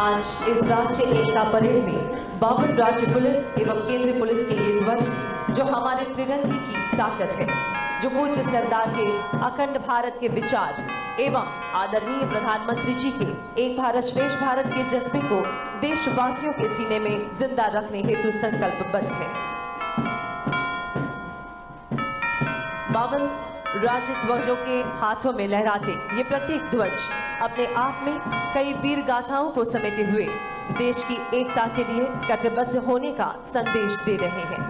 आज इस राष्ट्रीय एकता परेड में 52 राज्य पुलिस एवं केंद्रीय पुलिस के ये ध्वज जो हमारे त्रिरंगे की ताकत है, जो पूज्य सरदार के अखंड भारत के विचार एवं आदरणीय प्रधानमंत्री जी के एक भारत श्रेष्ठ भारत के जज्बे को देशवासियों के सीने में जिंदा रखने हेतु संकल्पबद्ध है। 52 राज्य ध्वजों के हाथों में लहराते ये प्रत्येक ध्वज अपने आप में कई वीर गाथाओं को समेटे हुए देश की एकता के लिए कटिबद्ध होने का संदेश दे रहे हैं।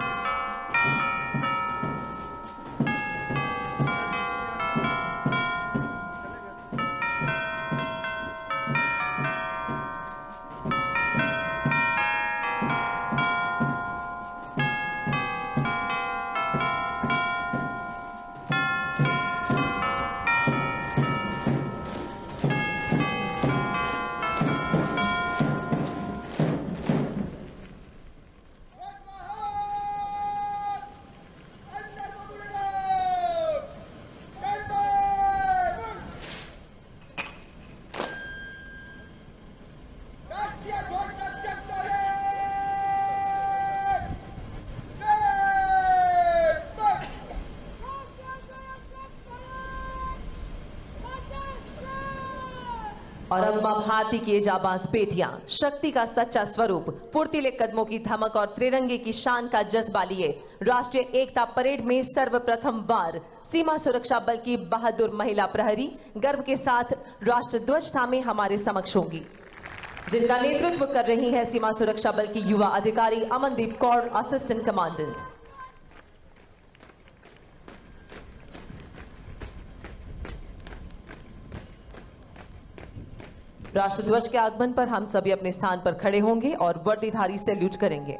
और अब मां भारती की जाबाज बेटियां शक्ति का सच्चा स्वरूप, फुर्तीले कदमों की धमक और त्रिरंगे की शान का जज्बा लिए राष्ट्रीय एकता परेड में सर्वप्रथम बार सीमा सुरक्षा बल की बहादुर महिला प्रहरी गर्व के साथ राष्ट्रध्वज थामे हमारे समक्ष होंगी, जिनका नेतृत्व कर रही है सीमा सुरक्षा बल की युवा अधिकारी अमनदीप कौर, असिस्टेंट कमांडेंट। राष्ट्रध्वज के आगमन पर हम सभी अपने स्थान पर खड़े होंगे और वर्दीधारी सैल्यूट करेंगे।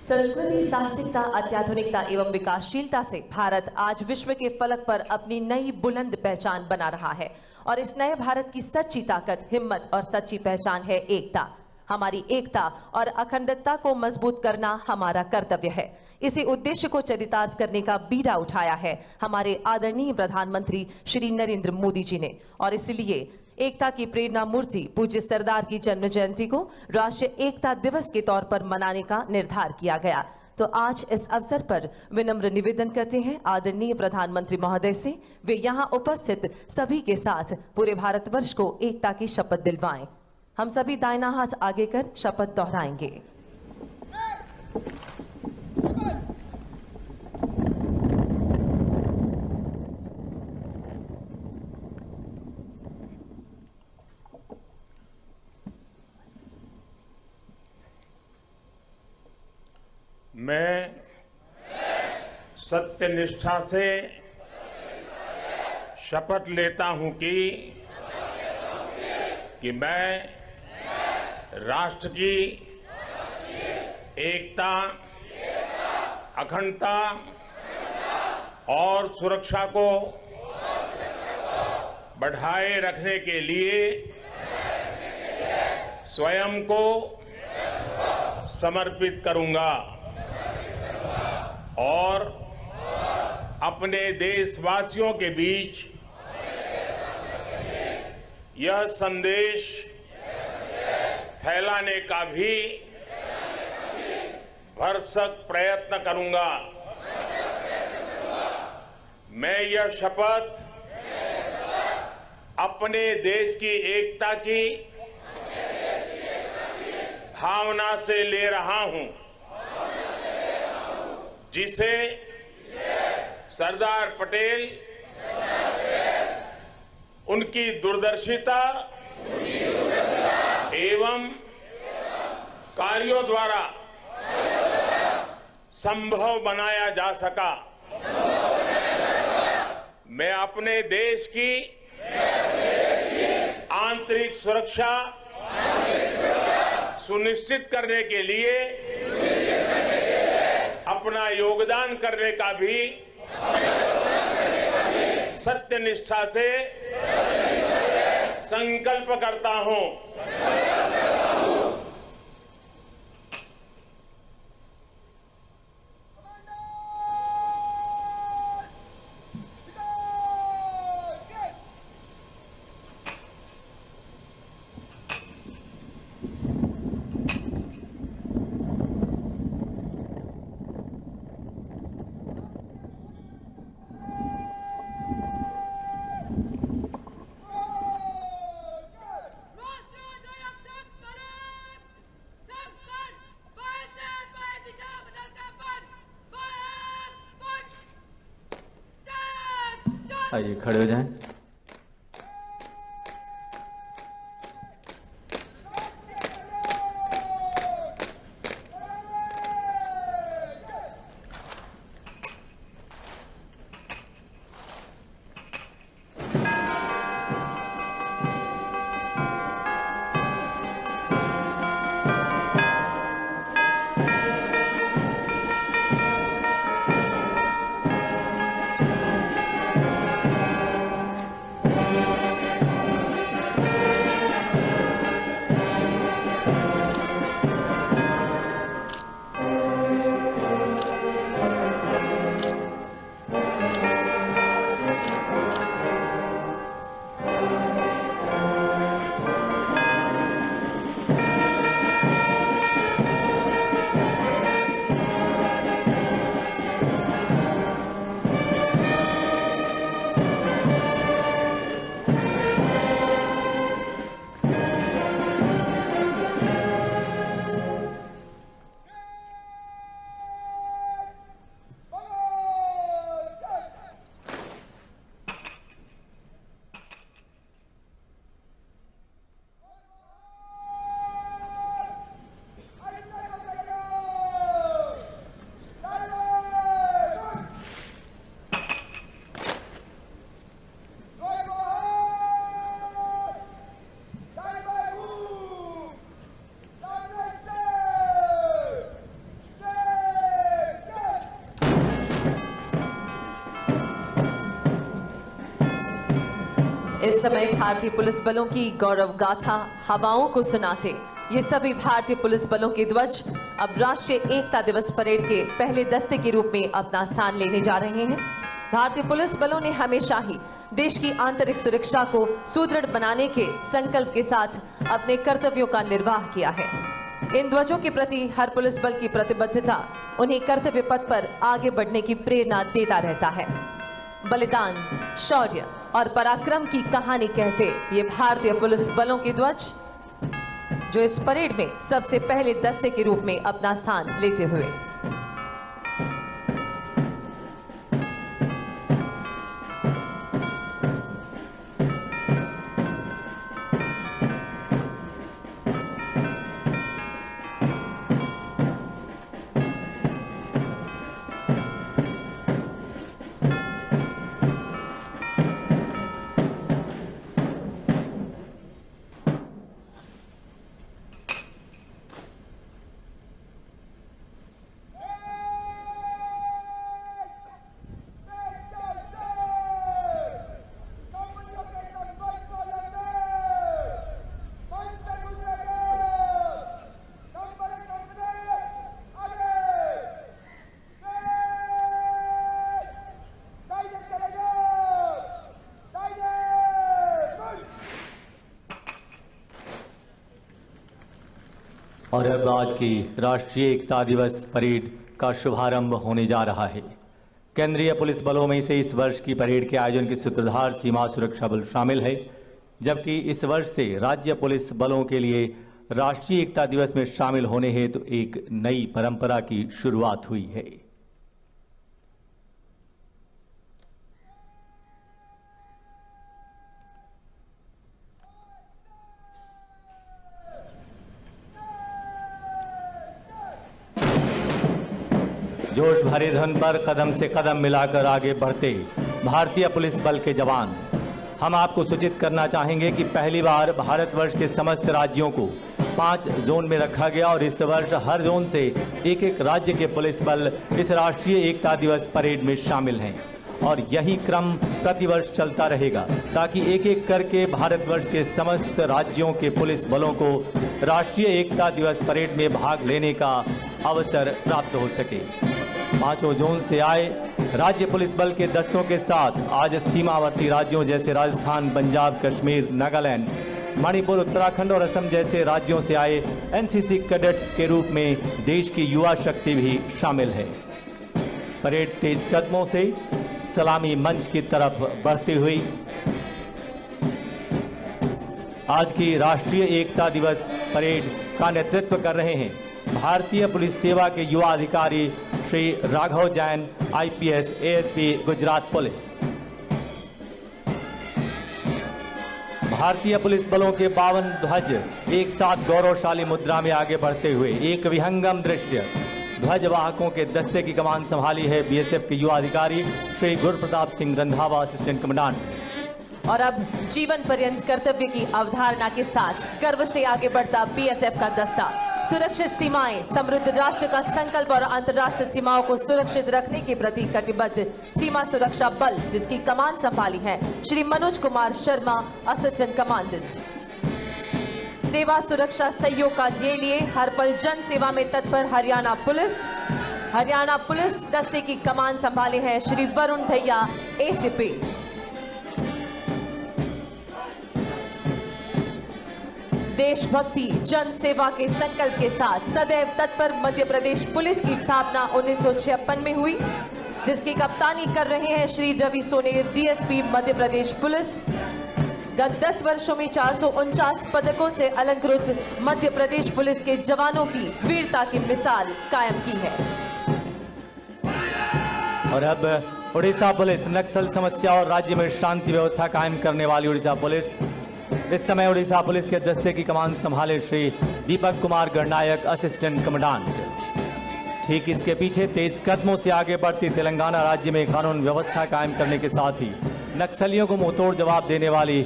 संस्कृति, साहसिकता, अत्याधुनिकता एवं विकासशीलता से भारत आज विश्व के फलक पर अपनी नई बुलंद पहचान बना रहा है और इस नए भारत की सच्ची ताकत, हिम्मत और सच्ची पहचान है एकता। हमारी एकता और अखंडता को मजबूत करना हमारा कर्तव्य है। इसी उद्देश्य को चरितार्थ करने का बीड़ा उठाया है हमारे आदरणीय प्रधानमंत्री श्री नरेंद्र मोदी जी ने, और इसलिए एकता की प्रेरणा मूर्ति पूज्य सरदार की जन्म जयंती को राष्ट्रीय एकता दिवस के तौर पर मनाने का निर्धार किया गया। तो आज इस अवसर पर विनम्र निवेदन करते हैं आदरणीय प्रधानमंत्री महोदय से, वे यहाँ उपस्थित सभी के साथ पूरे भारतवर्ष को एकता की शपथ दिलवाएं। हम सभी दाहिना हाथ आगे कर शपथ दोहराएंगे। मैं सत्यनिष्ठा से शपथ लेता हूं कि मैं राष्ट्र की एकता, अखंडता और सुरक्षा को बढ़ाए रखने के लिए स्वयं को समर्पित करूंगा और अपने देशवासियों के बीच यह संदेश फैलाने का भी भरसक प्रयत्न करूंगा। मैं यह शपथ अपने देश की एकता की भावना से ले रहा हूं, जिसे सरदार पटेल उनकी दूरदर्शिता एवं कार्यों द्वारा संभव बनाया जा सका। मैं अपने देश की आंतरिक सुरक्षा सुनिश्चित करने के लिए अपना योगदान करने का भी सत्यनिष्ठा से संकल्प करता हूं। आइए खड़े हो जाएं। इस समय भारतीय पुलिस बलों की गौरव गाथा हवाओं को सुनाते ये सभी भारतीय पुलिस बलों के ध्वज अब राष्ट्रीय एकता दिवस परेड के पहले दस्ते के रूप में अपना स्थान लेने जा रहे हैं। भारतीय पुलिस बलों ने हमेशा ही देश की आंतरिक सुरक्षा को सुदृढ़ बनाने के संकल्प के साथ अपने कर्तव्यों का निर्वाह किया है। इन ध्वजों के प्रति हर पुलिस बल की प्रतिबद्धता उन्हें कर्तव्य पथ पर आगे बढ़ने की प्रेरणा देता रहता है। बलिदान, शौर्य और पराक्रम की कहानी कहते ये भारतीय पुलिस बलों के ध्वज जो इस परेड में सबसे पहले दस्ते के रूप में अपना स्थान लेते हुए और अब आज की राष्ट्रीय एकता दिवस परेड का शुभारंभ होने जा रहा है। केंद्रीय पुलिस बलों में से इस वर्ष की परेड के आयोजन के सूत्रधार सीमा सुरक्षा बल शामिल है, जबकि इस वर्ष से राज्य पुलिस बलों के लिए राष्ट्रीय एकता दिवस में शामिल होने हेतु एक नई परंपरा की शुरुआत हुई है। जोश भरे धुन पर कदम से कदम मिलाकर आगे बढ़ते भारतीय पुलिस बल के जवान। हम आपको सूचित करना चाहेंगे कि पहली बार भारतवर्ष के समस्त राज्यों को 5 जोन में रखा गया और इस वर्ष हर जोन से एक राज्य के पुलिस बल इस राष्ट्रीय एकता दिवस परेड में शामिल हैं और यही क्रम प्रतिवर्ष चलता रहेगा ताकि एक करके भारतवर्ष के समस्त राज्यों के पुलिस बलों को राष्ट्रीय एकता दिवस परेड में भाग लेने का अवसर प्राप्त हो सके। 5 जोन से आए राज्य पुलिस बल के दस्तों के साथ आज सीमावर्ती राज्यों जैसे राजस्थान, पंजाब, कश्मीर, नागालैंड, मणिपुर, उत्तराखंड और असम जैसे राज्यों से आए एनसीसी कैडेट्स के रूप में देश की युवा शक्ति भी शामिल है। परेड तेज कदमों से सलामी मंच की तरफ बढ़ती हुई आज की राष्ट्रीय एकता दिवस परेड का नेतृत्व कर रहे हैं भारतीय पुलिस सेवा के युवा अधिकारी Shri Raghav Jain, IPS, ASP, Gujarat police. भारतीय पुलिस बलों के 52 ध्वज एक साथ गौरवशाली मुद्रा में आगे बढ़ते हुए एक विहंगम दृश्य। ध्वजवाहकों के दस्ते की कमान संभाली है बीएसएफ के युवा अधिकारी श्री गुरुप्रताप सिंह रंधावा, असिस्टेंट कमांडेंट। और अब जीवन पर्यंत कर्तव्य की अवधारणा के साथ गर्व से आगे बढ़ता बीएसएफ का दस्ता। सुरक्षित सीमाएं, समृद्ध राष्ट्र का संकल्प और अंतर्राष्ट्रीय सीमाओं को सुरक्षित रखने के प्रति कटिबद्ध सीमा सुरक्षा बल, जिसकी कमान संभाली है श्री मनोज कुमार शर्मा, असिस्टेंट कमांडेंट। सेवा सुरक्षा सहयोग का ध्येय लिए हर पल जन सेवा में तत्पर हरियाणा पुलिस दस्ते की कमान संभाले हैं श्री वरुण धैया, एसीपी। देशभक्ति जन सेवा के संकल्प के साथ सदैव तत्पर मध्य प्रदेश पुलिस की स्थापना 1956 में हुई, जिसकी कप्तानी कर रहे हैं श्री रवि सोनेर, डीएसपी, मध्य प्रदेश पुलिस। गत 10 वर्षों में 449 पदकों से अलंकृत मध्य प्रदेश पुलिस के जवानों की वीरता की मिसाल कायम की है। और अब उड़ीसा पुलिस, नक्सल समस्या और राज्य में शांति व्यवस्था कायम करने वाली उड़ीसा पुलिस। इस समय उड़ीसा पुलिस के दस्ते की कमान संभाले श्री दीपक कुमार गणनायक, असिस्टेंट कमांडेंट। ठीक इसके पीछे तेज कदमों से आगे बढ़ती तेलंगाना राज्य में कानून व्यवस्था कायम करने के साथ ही नक्सलियों को मुंहतोड़ जवाब देने वाली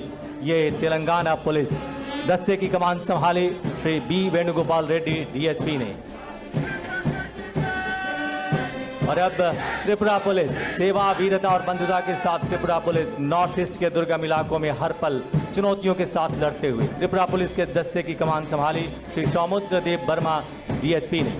ये तेलंगाना पुलिस दस्ते की कमान संभाली श्री बी वेणुगोपाल रेड्डी, डीएसपी ने। और अब त्रिपुरा पुलिस, सेवा, वीरता और बंधुता के साथ त्रिपुरा पुलिस नॉर्थ ईस्ट के दुर्गम इलाकों में हर पल चुनौतियों के साथ लड़ते हुए त्रिपुरा पुलिस के दस्ते की कमान संभाली श्री सौमुद्र देव वर्मा, डीएसपी ने।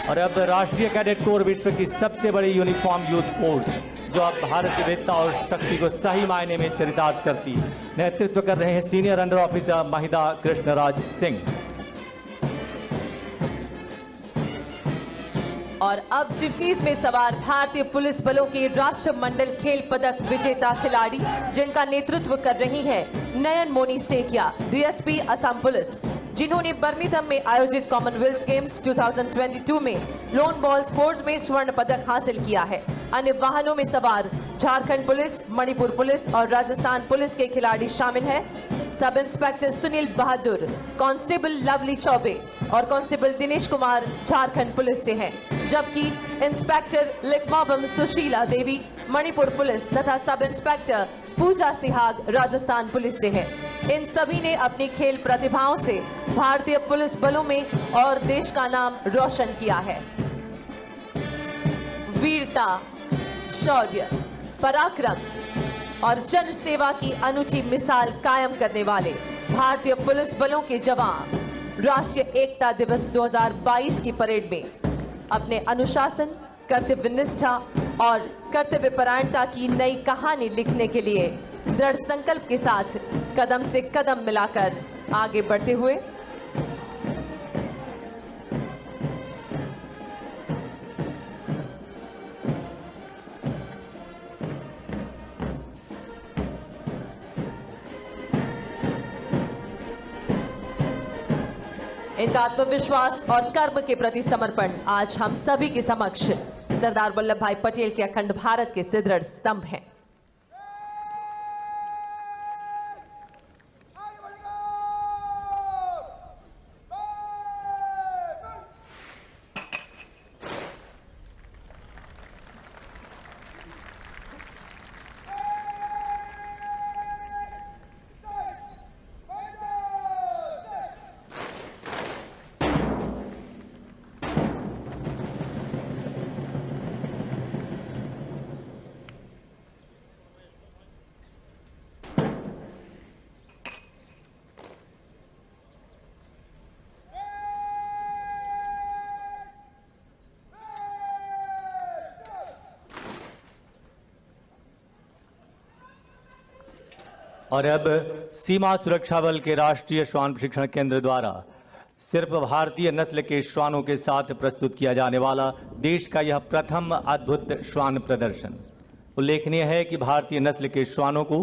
और अब राष्ट्रीय कैडेट कोर, विश्व की सबसे बड़ी यूनिफॉर्म यूथ फोर्स, जो अब भारत की वीरता और शक्ति को सही मायने में चरितार्थ करती है, नेतृत्व कर रहे हैं senior under officer Mahida Krishnaraj Singh. और अब जिप्सीज में सवार भारतीय पुलिस बलों के राष्ट्रमंडल खेल पदक विजेता खिलाड़ी, जिनका नेतृत्व कर रही है नयन मोनी सेकिया, डीएसपी, असम पुलिस, जिन्होंने बर्मिंघम में आयोजित कॉमनवेल्थ गेम्स 2022 में लोन बॉल स्पोर्ट्स में स्वर्ण पदक हासिल किया है। अन्य वाहनों में सवार झारखंड पुलिस, मणिपुर पुलिस और राजस्थान पुलिस के खिलाड़ी शामिल हैं। सब इंस्पेक्टर सुनील बहादुर, कांस्टेबल लवली चौबे और कांस्टेबल दिनेश कुमार झारखंड पुलिस से हैं, जबकि इंस्पेक्टर लिकमाबम सुशीला देवी मणिपुर पुलिस तथा सब इंस्पेक्टर पूजा सिहाग राजस्थान पुलिस से हैं। इन सभी ने अपनी खेल प्रतिभाओं से भारतीय पुलिस बलों में और देश का नाम रोशन किया है। वीरता, शौर्य, पराक्रम और जन सेवा की अनूठी मिसाल कायम करने वाले भारतीय पुलिस बलों के जवान राष्ट्रीय एकता दिवस 2022 की परेड में अपने अनुशासन, कर्तव्य निष्ठा और कर्तव्य परायणता की नई कहानी लिखने के लिए दृढ़ संकल्प के साथ कदम से कदम मिलाकर आगे बढ़ते हुए इनका आत्मविश्वास और कर्म के प्रति समर्पण आज हम सभी के समक्ष सरदार वल्लभ भाई पटेल के अखंड भारत के सुदृढ़ स्तंभ हैं। और अब सीमा सुरक्षा बल के राष्ट्रीय श्वान प्रशिक्षण केंद्र द्वारा सिर्फ भारतीय नस्ल के श्वानों के साथ प्रस्तुत किया जाने वाला देश का यह प्रथम अद्भुत श्वान प्रदर्शन। उल्लेखनीय है कि भारतीय नस्ल के श्वानों को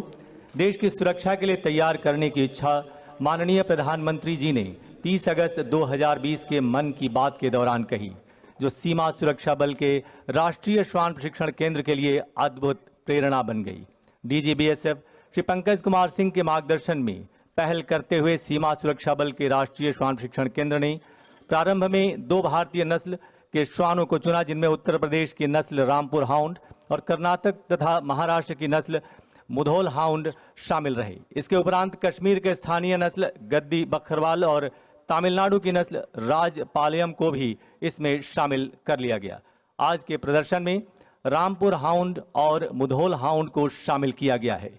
देश की सुरक्षा के लिए तैयार करने की इच्छा माननीय प्रधानमंत्री जी ने 30 अगस्त 2020 के मन की बात के दौरान कही, जो सीमा सुरक्षा बल के राष्ट्रीय श्वान प्रशिक्षण केंद्र के लिए अद्भुत प्रेरणा बन गई। डीजी बीएसएफ श्री पंकज कुमार सिंह के मार्गदर्शन में पहल करते हुए सीमा सुरक्षा बल के राष्ट्रीय श्वान प्रशिक्षण केंद्र ने प्रारंभ में 2 भारतीय नस्ल के श्वानों को चुना, जिनमें उत्तर प्रदेश की नस्ल रामपुर हाउंड और कर्नाटक तथा महाराष्ट्र की नस्ल मुधोल हाउंड शामिल रहे। इसके उपरांत कश्मीर के स्थानीय नस्ल गद्दी बखरवाल और तमिलनाडु की नस्ल राजपालयम को भी इसमें शामिल कर लिया गया। आज के प्रदर्शन में रामपुर हाउंड और मुधोल हाउंड को शामिल किया गया है।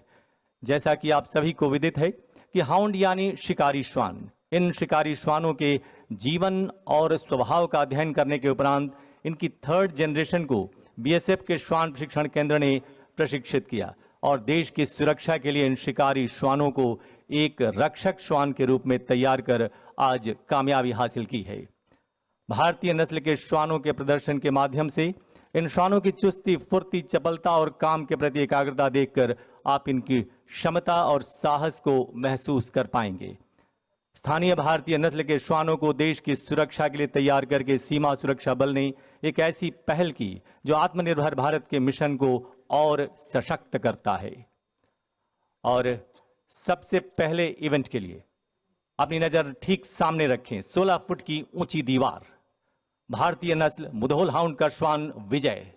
जैसा कि आप सभी को विदित है कि हाउंड यानी शिकारी श्वान, इन शिकारी श्वानों के जीवन और स्वभाव का अध्ययन करने के उपरांत इनकी 3rd जनरेशन को बीएसएफ के श्वान प्रशिक्षण केंद्र ने प्रशिक्षित किया और देश की सुरक्षा के लिए इन शिकारी श्वानों को एक रक्षक श्वान के रूप में तैयार कर आज कामयाबी हासिल की है। भारतीय नस्ल के श्वानों के प्रदर्शन के माध्यम से इन श्वानों की चुस्ती, फुर्ती, चपलता और काम के प्रति एकाग्रता देखकर आप इनकी क्षमता और साहस को महसूस कर पाएंगे। स्थानीय भारतीय नस्ल के श्वानों को देश की सुरक्षा के लिए तैयार करके सीमा सुरक्षा बल ने एक ऐसी पहल की जो आत्मनिर्भर भारत के मिशन को और सशक्त करता है। और सबसे पहले इवेंट के लिए अपनी नजर ठीक सामने रखें। 16 फुट की ऊंची दीवार, भारतीय नस्ल मुधोल हाउंड का श्वान विजय।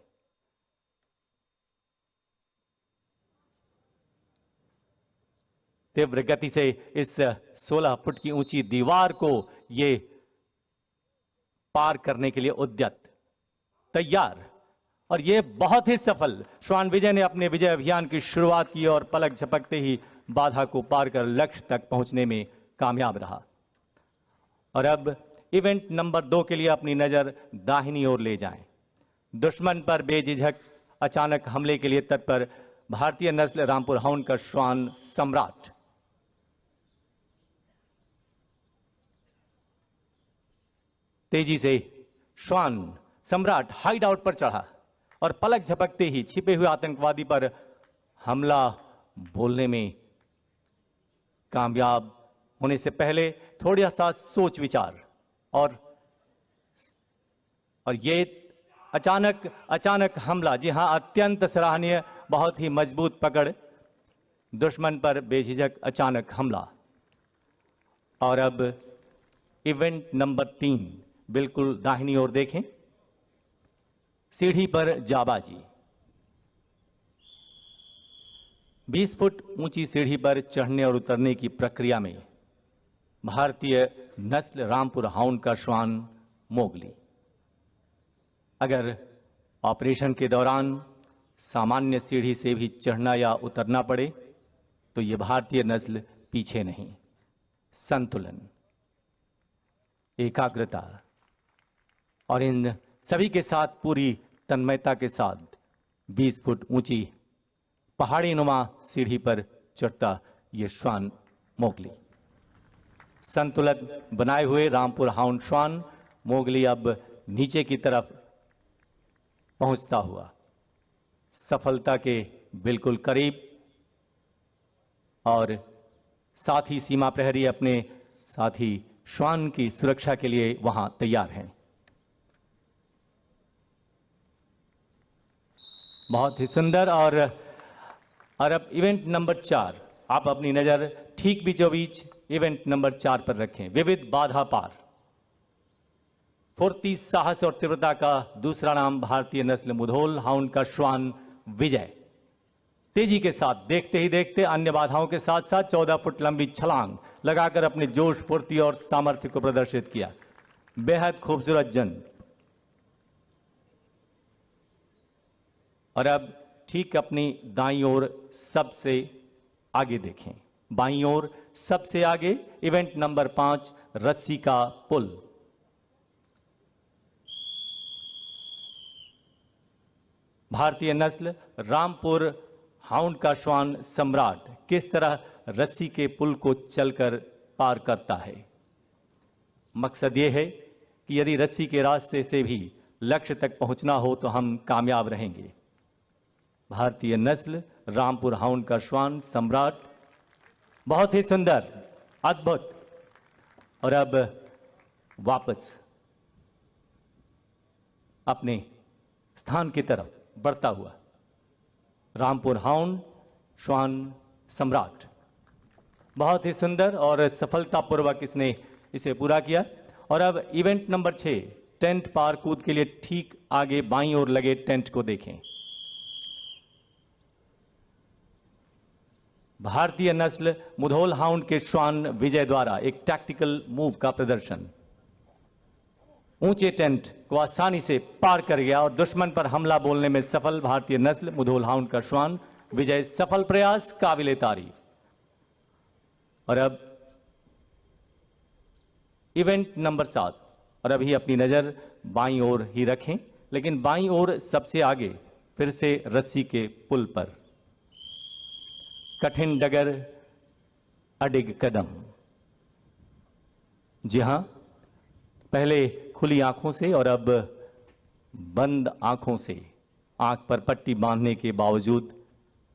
तीव्र गति से इस 16 फुट की ऊंची दीवार को ये पार करने के लिए उद्यत, तैयार, और ये बहुत ही सफल। श्वान विजय ने अपने विजय अभियान की शुरुआत की और पलक झपकते ही बाधा को पार कर लक्ष्य तक पहुंचने में कामयाब रहा। और अब इवेंट नंबर 2 के लिए अपनी नजर दाहिनी ओर ले जाएं। दुश्मन पर बेझिझक अचानक हमले के लिए तत्पर भारतीय नस्ल रामपुर हाउंड का श्वान सम्राट। तेजी से श्वान सम्राट हाइड आउट पर चढ़ा और पलक झपकते ही छिपे हुए आतंकवादी पर हमला बोलने में कामयाब होने से पहले थोड़ा सा सोच विचार और ये अचानक हमला, जी हां, अत्यंत सराहनीय, बहुत ही मजबूत पकड़, दुश्मन पर बेझिझक अचानक हमला। और अब इवेंट नंबर 3, बिल्कुल दाहिनी ओर देखें। सीढ़ी पर जाबाजी। 20 फुट ऊंची सीढ़ी पर चढ़ने और उतरने की प्रक्रिया में भारतीय नस्ल रामपुर हाउंड का श्वान मोगली। अगर ऑपरेशन के दौरान सामान्य सीढ़ी से भी चढ़ना या उतरना पड़े तो ये भारतीय नस्ल पीछे नहीं। संतुलन, एकाग्रता और इन सभी के साथ पूरी तन्मयता के साथ 20 फुट ऊंची पहाड़ी नुमा सीढ़ी पर चढ़ता ये श्वान मोगली। संतुलन बनाए हुए रामपुर हाउंड श्वान मोगली अब नीचे की तरफ पहुंचता हुआ सफलता के बिल्कुल करीब, और साथ ही सीमा प्रहरी अपने साथी श्वान की सुरक्षा के लिए वहां तैयार हैं। बहुत ही सुंदर। और अब इवेंट नंबर 4, आप अपनी नजर ठीक बीचों बीच इवेंट नंबर 4 पर रखें। विविध बाधा पार। फुर्ती, साहस और तीव्रता का दूसरा नाम भारतीय नस्ल मुधोल हाउंड का श्वान विजय तेजी के साथ देखते ही देखते अन्य बाधाओं के साथ साथ 14 फुट लंबी छलांग लगाकर अपने जोश, फुर्ती और सामर्थ्य को प्रदर्शित किया। बेहद खूबसूरत जंग। और अब ठीक अपनी दाईं ओर सबसे आगे देखें। बाईं ओर सबसे आगे इवेंट नंबर 5, रस्सी का पुल। भारतीय नस्ल रामपुर हाउंड का श्वान सम्राट किस तरह रस्सी के पुल को चलकर पार करता है। मकसद यह है कि यदि रस्सी के रास्ते से भी लक्ष्य तक पहुंचना हो तो हम कामयाब रहेंगे। भारतीय नस्ल रामपुर हाउंड का श्वान सम्राट, बहुत ही सुंदर, अद्भुत। और अब वापस अपने स्थान की तरफ बढ़ता हुआ रामपुर हाउंड श्वान सम्राट, बहुत ही सुंदर और सफलतापूर्वक इसने इसे पूरा किया। और अब इवेंट नंबर 6, टेंट पार कूद के लिए ठीक आगे बाईं ओर लगे टेंट को देखें। भारतीय नस्ल मुधोल हाउंड के श्वान विजय द्वारा एक टैक्टिकल मूव का प्रदर्शन। ऊंचे टेंट को आसानी से पार कर गया और दुश्मन पर हमला बोलने में सफल भारतीय नस्ल मुधोल हाउंड का श्वान विजय। सफल प्रयास, काबिले तारीफ। और अब इवेंट नंबर 7, और अभी अपनी नजर बाईं ओर ही रखें, लेकिन बाईं ओर सबसे आगे फिर से रस्सी के पुल पर। कठिन डगर, अडिग कदम। जी हां, पहले खुली आंखों से और अब बंद आंखों से, आंख पर पट्टी बांधने के बावजूद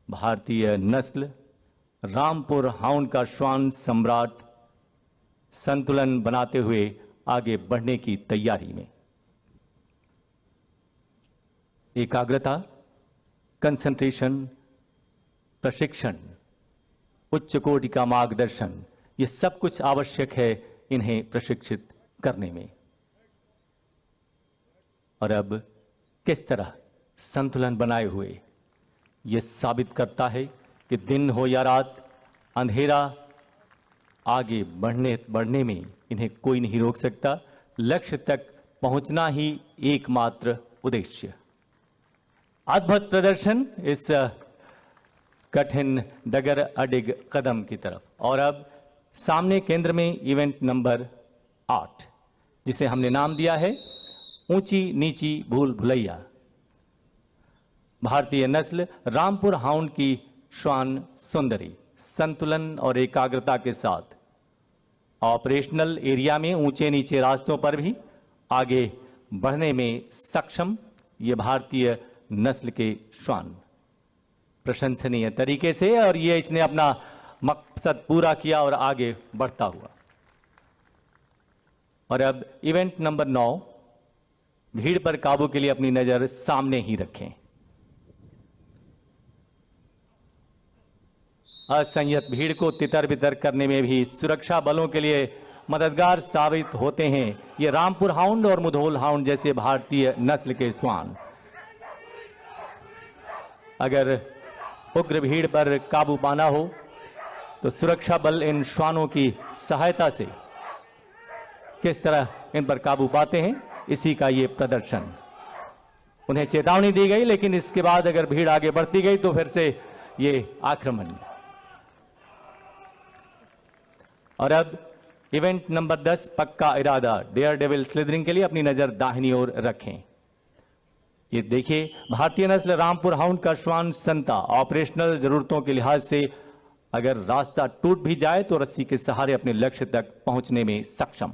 भारतीय नस्ल रामपुर हाउंड का श्वान सम्राट संतुलन बनाते हुए आगे बढ़ने की तैयारी में। एकाग्रता, कंसंट्रेशन, प्रशिक्षण, उच्च कोटि का मार्गदर्शन, ये सब कुछ आवश्यक है इन्हें प्रशिक्षित करने में। और अब किस तरह संतुलन बनाए हुए यह साबित करता है कि दिन हो या रात, अंधेरा, आगे बढ़ने में इन्हें कोई नहीं रोक सकता। लक्ष्य तक पहुंचना ही एकमात्र उद्देश्य। अद्भुत प्रदर्शन इस कठिन डगर अडिग कदम की तरफ। और अब सामने केंद्र में इवेंट नंबर 8, जिसे हमने नाम दिया है ऊंची नीची भूल भुलैया। भारतीय नस्ल रामपुर हाउंड की श्वान सुंदरी संतुलन और एकाग्रता के साथ ऑपरेशनल एरिया में ऊंचे नीचे रास्तों पर भी आगे बढ़ने में सक्षम ये भारतीय नस्ल के श्वान प्रशंसनीय तरीके से, और ये इसने अपना मकसद पूरा किया और आगे बढ़ता हुआ। और अब इवेंट नंबर 9, भीड़ पर काबू के लिए अपनी नजर सामने ही रखें। असंयत भीड़ को तितर बितर करने में भी सुरक्षा बलों के लिए मददगार साबित होते हैं ये रामपुर हाउंड और मुधोल हाउंड जैसे भारतीय नस्ल के श्वान। अगर उग्र भीड़ पर काबू पाना हो तो सुरक्षा बल इन श्वानों की सहायता से किस तरह इन पर काबू पाते हैं, इसी का ये प्रदर्शन। उन्हें चेतावनी दी गई, लेकिन इसके बाद अगर भीड़ आगे बढ़ती गई तो फिर से ये आक्रमण। और अब इवेंट नंबर 10, पक्का इरादा, डेयर डेविल स्लिदरिंग के लिए अपनी नजर दाहिनी ओर रखें। ये देखिए, भारतीय नस्ल रामपुर हाउंड का श्वान संता ऑपरेशनल जरूरतों के लिहाज से अगर रास्ता टूट भी जाए तो रस्सी के सहारे अपने लक्ष्य तक पहुंचने में सक्षम।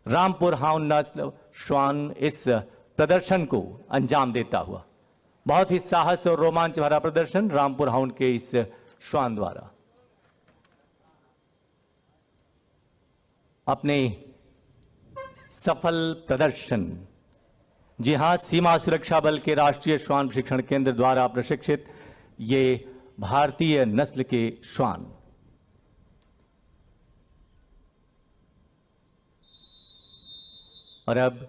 रामपुर हाउंड नस्ल श्वान इस प्रदर्शन को अंजाम देता हुआ, बहुत ही साहस और रोमांच भरा प्रदर्शन रामपुर हाउंड के इस श्वान द्वारा। अपने सफल प्रदर्शन, जी हां, सीमा सुरक्षा बल के राष्ट्रीय श्वान प्रशिक्षण केंद्र द्वारा प्रशिक्षित ये भारतीय नस्ल के श्वान और अब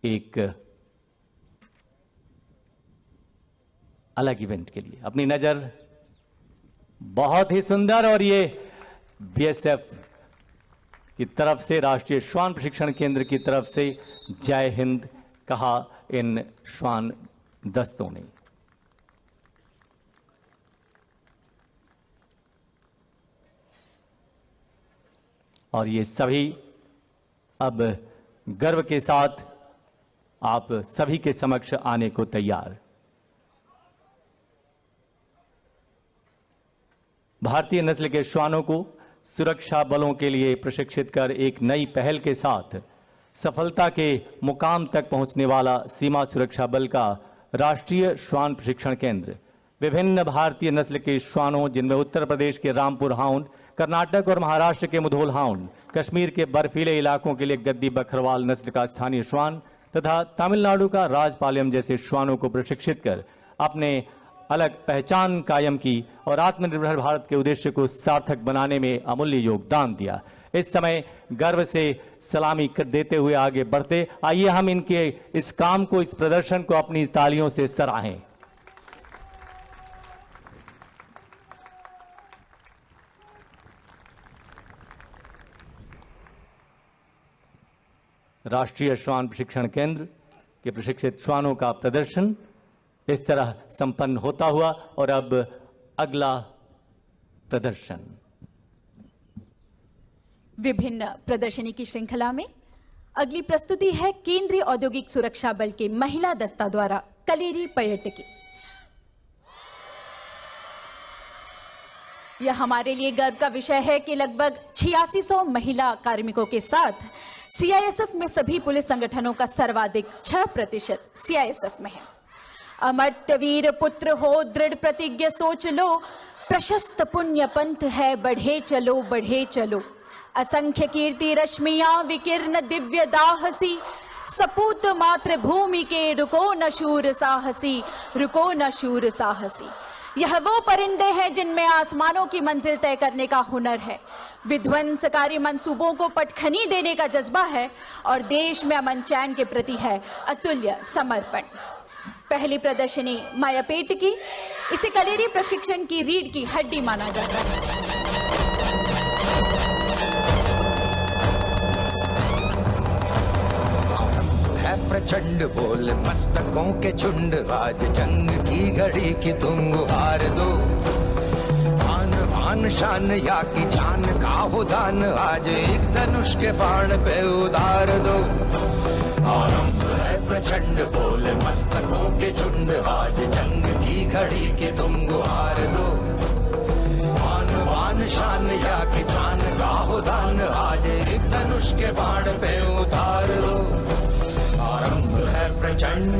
एक अलग इवेंट के लिए अपनी नजर, बहुत ही सुंदर, और ये बीएसएफ की तरफ से, राष्ट्रीय श्वान प्रशिक्षण केंद्र की तरफ से जय हिंद कहा इन श्वान दस्तों ने। और ये सभी अब गर्व के साथ आप सभी के समक्ष आने को तैयार। भारतीय नस्ल के श्वानों को सुरक्षा बलों के लिए प्रशिक्षित कर एक नई पहल के साथ सफलता के मुकाम तक पहुंचने वाला सीमा सुरक्षा बल का राष्ट्रीय श्वान प्रशिक्षण केंद्र विभिन्न भारतीय नस्ल के श्वानों, जिनमें उत्तर प्रदेश के रामपुर हाउंड, कर्नाटक और महाराष्ट्र के मुधोल हाउंड, कश्मीर के बर्फीले इलाकों के लिए गद्दी बकरवाल नस्ल का स्थानीय श्वान तथा तमिलनाडु का राजपालयम जैसे श्वानों को प्रशिक्षित कर अपने अलग पहचान कायम की और आत्मनिर्भर भारत के उद्देश्य को सार्थक बनाने में अमूल्य योगदान दिया। इस समय गर्व से सलामी देते हुए आगे बढ़ते, आइए हम इनके इस काम को, इस प्रदर्शन को अपनी तालियों से सराहें। राष्ट्रीय श्वान प्रशिक्षण केंद्र के प्रशिक्षित श्वानों का प्रदर्शन इस तरह संपन्न होता हुआ, और अब अगला प्रदर्शन। विभिन्न प्रदर्शनी की श्रृंखला में अगली प्रस्तुति है केंद्रीय औद्योगिक सुरक्षा बल के महिला दस्ता द्वारा कलेरी पर्यटकी। यह हमारे लिए गर्व का विषय है कि लगभग 8600 महिला कार्मिकों के साथ सीआईएसएफ में सभी पुलिस संगठनों का सर्वाधिक 6% सीआईएसएफ में है। अमर्त्यवीर पुत्र हो, दृढ़ प्रतिज्ञ सोच लो, प्रशस्त पुण्य पंथ है, बढ़े चलो बढ़े चलो। असंख्य कीर्ति रश्मियां विकीर्ण दिव्य दाहसी, सपूत मातृभूमि के रुको न शूर साहसी, रुको न शूर साहसी। यह वो परिंदे हैं जिनमें आसमानों की मंजिल तय करने का हुनर है, विध्वंसकारी मंसूबों को पटखनी देने का जज्बा है और देश में अमन चैन के प्रति है अतुल्य समर्पण। पहली प्रदर्शनी मायापेट की, इसे कलेरी प्रशिक्षण की रीढ़ की हड्डी माना जाता है। प्रचंड बोल मस्तकों के झुंड, आज जंग की घड़ी की तुम गुहार दो। आन बान शान या की जान का हो दान, आज एक धनुष के बाण पे उतार दो। आरंभ है प्रचंड बोल मस्तकों के झुंड, आज जंग की घड़ी की तुम गुहार दो। आन बान शान या की जान का हो दान, आज एक धनुष के बाण पे उतार दो। आरंभ है प्रचंड।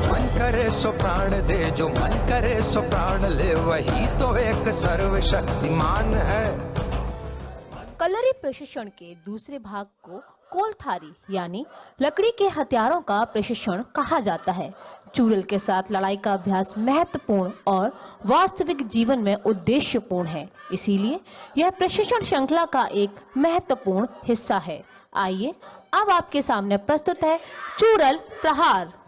मन करे सो प्राण दे, जो मन करे सो प्राण ले, वही तो एक सर्वशक्तिमान है। कलरी प्रशिक्षण के दूसरे भाग को कोलथारी यानी लकड़ी के हथियारों का प्रशिक्षण कहा जाता है। चूरल के साथ लड़ाई का अभ्यास महत्वपूर्ण और वास्तविक जीवन में उद्देश्यपूर्ण है, इसीलिए यह प्रशिक्षण श्रृंखला का एक महत्वपूर्ण हिस्सा है। आइए अब आपके सामने प्रस्तुत है चूरल प्रहार।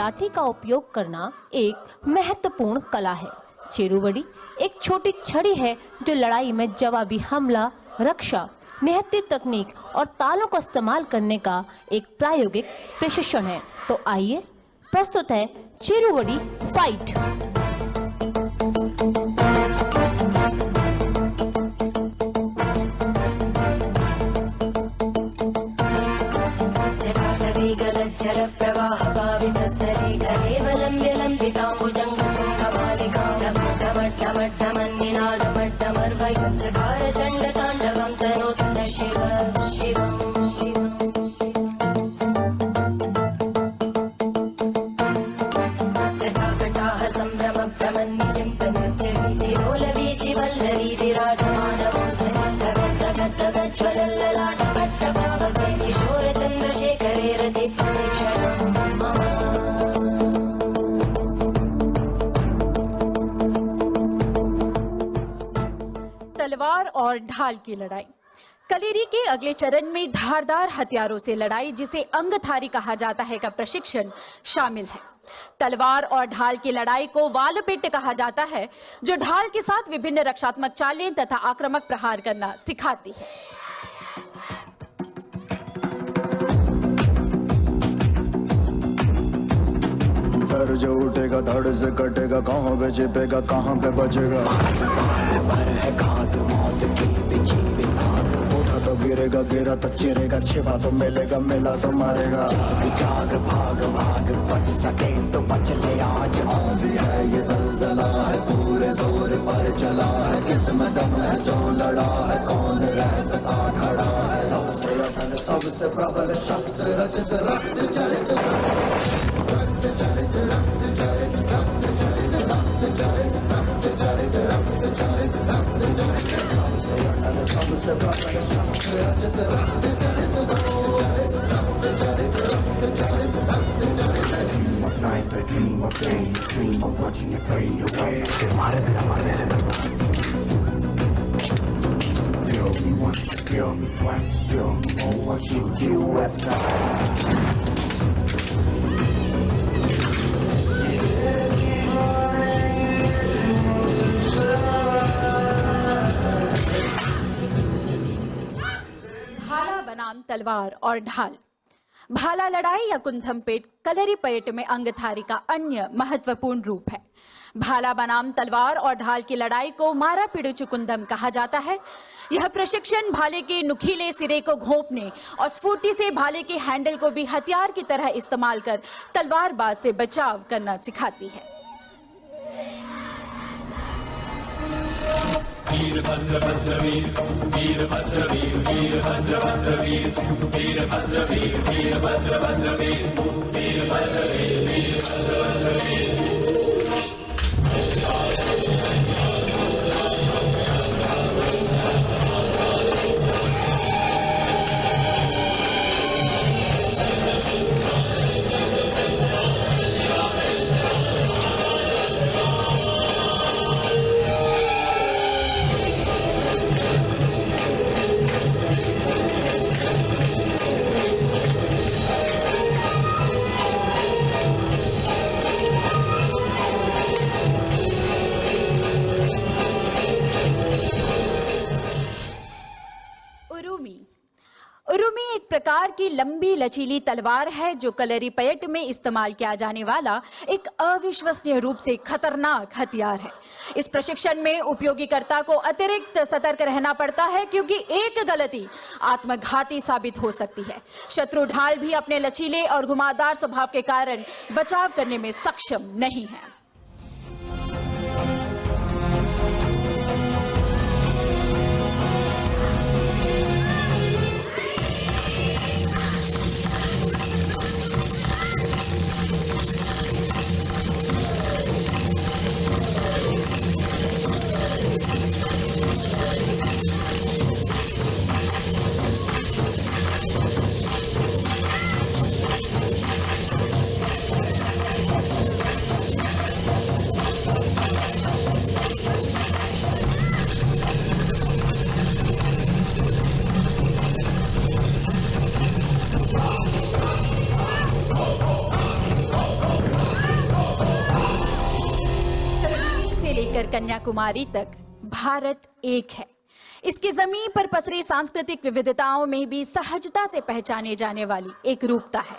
लाठी का उपयोग करना एक महत्वपूर्ण कला है। चेरुवड़ी एक छोटी छड़ी है जो लड़ाई में जवाबी हमला, रक्षा, निहत्थी तकनीक और तालों का इस्तेमाल करने का एक प्रायोगिक प्रशिक्षण है। तो आइए प्रस्तुत है चेरुवड़ी फाइट। जल प्रवाह पावितस्तरे कलेवलम्ब्य लम्बिताम्बुजङ्गतुङ्गमालिकां डमड्डमड्डमड्डमन्निनादमड्डमर्वयुञ्चकार चण्डताण्डवं तनोतु न शिव शिवं शिवं जटाकटाः सम्भ्रम भ्रमन्निलिम्पनिर्जरी विलोलवीचि वल्लरी विराजमानवोद्धरी किशोर चन्द्रशेखरे रति प्रतीक्षणं मम। तलवार और ढाल की लड़ाई। कलेरी के अगले चरण में धारदार हथियारों से लड़ाई, जिसे अंगधारी कहा जाता है, का प्रशिक्षण शामिल है। तलवार और ढाल की लड़ाई को वालपेट कहा जाता है, जो ढाल के साथ विभिन्न रक्षात्मक चालें तथा आक्रामक प्रहार करना सिखाती है। सर जो उठेगा धड़ से कटेगा, कहाँ पे छिपेगा कहाँ पे बचेगा। उठा तो गिरेगा, गिरा तो चिरेगा, छिपा तो मिलेगा, मिला तो मारेगा। भाग भाग बच सके तो बच ले आज। आंधी है ये ज़लज़ला है, पूरे जोर पर चला है। किस्म दम है जो लड़ा है, कौन रह सका खड़ा है। सबसे अटल सबसे प्रबल शस्त्र रचित रक्त चरित Night, I dream of day, dream of watching it fade away. Feel me once, feel me twice, feel me more, I'll shoot you at भाला बनाम तलवार और ढाल। भाला लड़ाई या कुंथमपेट कलरीपयट में अंगधारी का अन्य महत्वपूर्ण रूप है। भाला बनाम तलवार और ढाल की लड़ाई को मारा पिडुचु कुंदम कहा जाता है। यह प्रशिक्षण भाले के नुकीले सिरे को घोंपने और स्फूर्ति से भाले के हैंडल को भी हथियार की तरह इस्तेमाल कर तलवारबाज से बचाव करना सिखाती है। वीरभद्र भद्र वीर, वीरभद्र वीर, वीरभद्र भद्र वीर, वीरभद्र वीर, वीरभद्र भद्र वीर, वीरभद्र वीर, वीरभद्र भद्र वीर। उरुमी एक प्रकार की लंबी लचीली तलवार है, जो कलरीपयट में इस्तेमाल किया जाने वाला एक अविश्वसनीय रूप से खतरनाक हथियार है। इस प्रशिक्षण में उपयोगीकर्ता को अतिरिक्त सतर्क रहना पड़ता है, क्योंकि एक गलती आत्मघाती साबित हो सकती है। शत्रु ढाल भी अपने लचीले और घुमावदार स्वभाव के कारण बचाव करने में सक्षम नहीं है। कन्याकुमारी तक भारत एक है। इसकी जमीन पर पसरी सांस्कृतिक विविधताओं में भी सहजता से पहचाने जाने वाली एक रूपता है।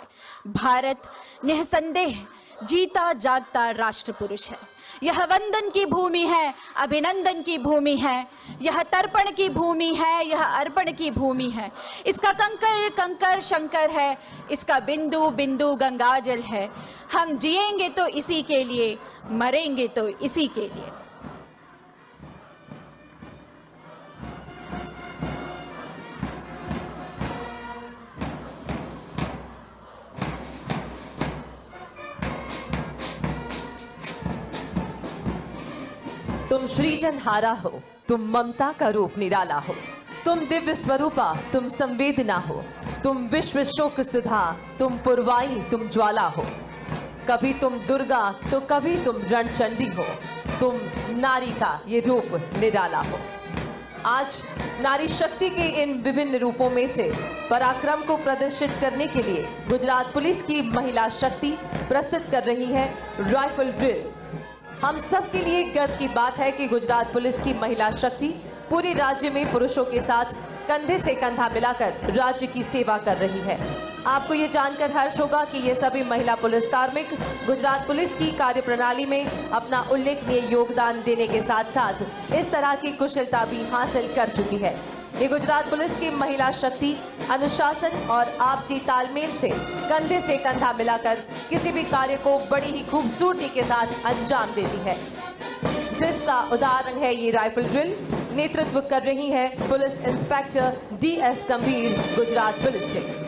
भारत निस्संदेह जीता जागता राष्ट्र पुरुष है। यह वंदन की भूमि है, अभिनंदन की भूमि है, यह तर्पण की भूमि है, यह अर्पण की भूमि है। इसका कंकर कंकर शंकर है, इसका बिंदु बिंदु गंगाजल है। हम जिएंगे तो इसी के लिए, मरेंगे तो इसी के लिए। तुम सृजन हारा हो, तुम ममता का रूप निराला हो, तुम दिव्य स्वरूपा, तुम संवेदना हो, तुम विश्व शोक सुधा, तुम पुरवाई, तुम ज्वाला हो। कभी तुम दुर्गा तो कभी तुम रणचंडी हो, तुम नारी का ये रूप निराला हो। आज नारी शक्ति के इन विभिन्न रूपों में से पराक्रम को प्रदर्शित करने के लिए गुजरात पुलिस की महिला शक्ति प्रस्तुत कर रही है राइफल ड्रिल। हम सब के लिए गर्व की बात है कि गुजरात पुलिस की महिला शक्ति पूरे राज्य में पुरुषों के साथ कंधे से कंधा मिलाकर राज्य की सेवा कर रही है। आपको ये जानकर हर्ष होगा कि ये सभी महिला पुलिस कार्मिक गुजरात पुलिस की कार्यप्रणाली में अपना उल्लेखनीय योगदान देने के साथ साथ इस तरह की कुशलता भी हासिल कर चुकी है। ये गुजरात पुलिस की महिला शक्ति अनुशासन और आपसी तालमेल से कंधे से कंधा मिलाकर किसी भी कार्य को बड़ी ही खूबसूरती के साथ अंजाम देती है, जिसका उदाहरण है ये राइफल ड्रिल। नेतृत्व कर रही है पुलिस इंस्पेक्टर DS गंभीर गुजरात पुलिस से।